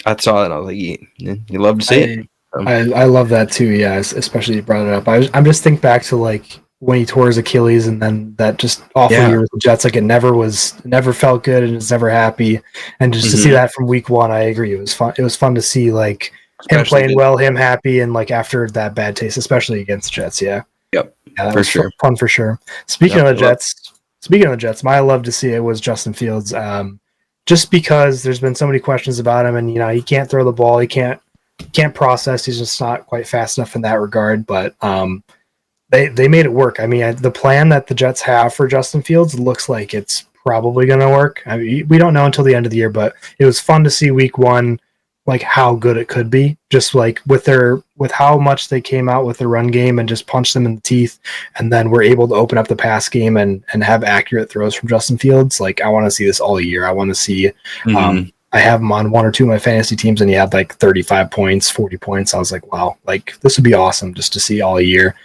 I saw that and I was like, you love to see it. I love that too. Yeah, especially you brought it up. I'm just think back to like when he tore his Achilles, and then that just awful year with the Jets. Like it never felt good, and it's never happy. And just to see that from Week 1, I agree. It was fun. It was fun to see like him playing well, him happy, and like after that bad taste, especially against the Jets. Yeah. Yep. Yeah, that was fun for sure. Speaking of the Jets, my love to see it was Justin Fields. Just because there's been so many questions about him, and he can't throw the ball, he can't process. He's just not quite fast enough in that regard. But they made it work. I mean, the plan that the Jets have for Justin Fields looks like it's probably going to work. I mean, we don't know until the end of the year, but it was fun to see Week 1, like how good it could be. Just like with how much they came out with the run game and just punched them in the teeth, and then we're able to open up the pass game and have accurate throws from Justin Fields. Like I want to see this all year. I want to see. I have him on 1 or 2 of my fantasy teams, and he had like 35 points, 40 points. I was like, wow, like this would be awesome just to see all year.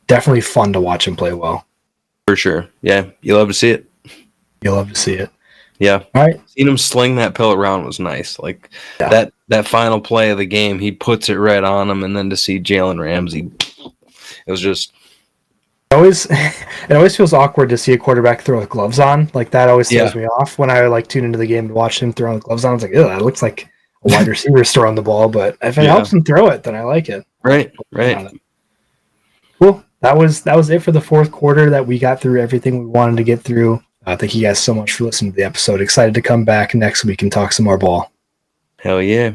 Definitely fun to watch him play well. For sure. Yeah. You love to see it. You love to see it. Yeah. All right. Seeing him sling that pill around was nice. Like that final play of the game, he puts it right on him, and then to see Jalen Ramsey, it was just. It always feels awkward to see a quarterback throw with gloves on. Like that always throws me off when I like tune into the game and watch him throw with gloves on. I was like, ew, that looks like a wide receiver throwing the ball. But if it helps him throw it, then I like it. Right. Cool. That was it for the fourth quarter. That we got through everything we wanted to get through. Thank you guys so much for listening to the episode. Excited to come back next week and talk some more ball. Hell yeah.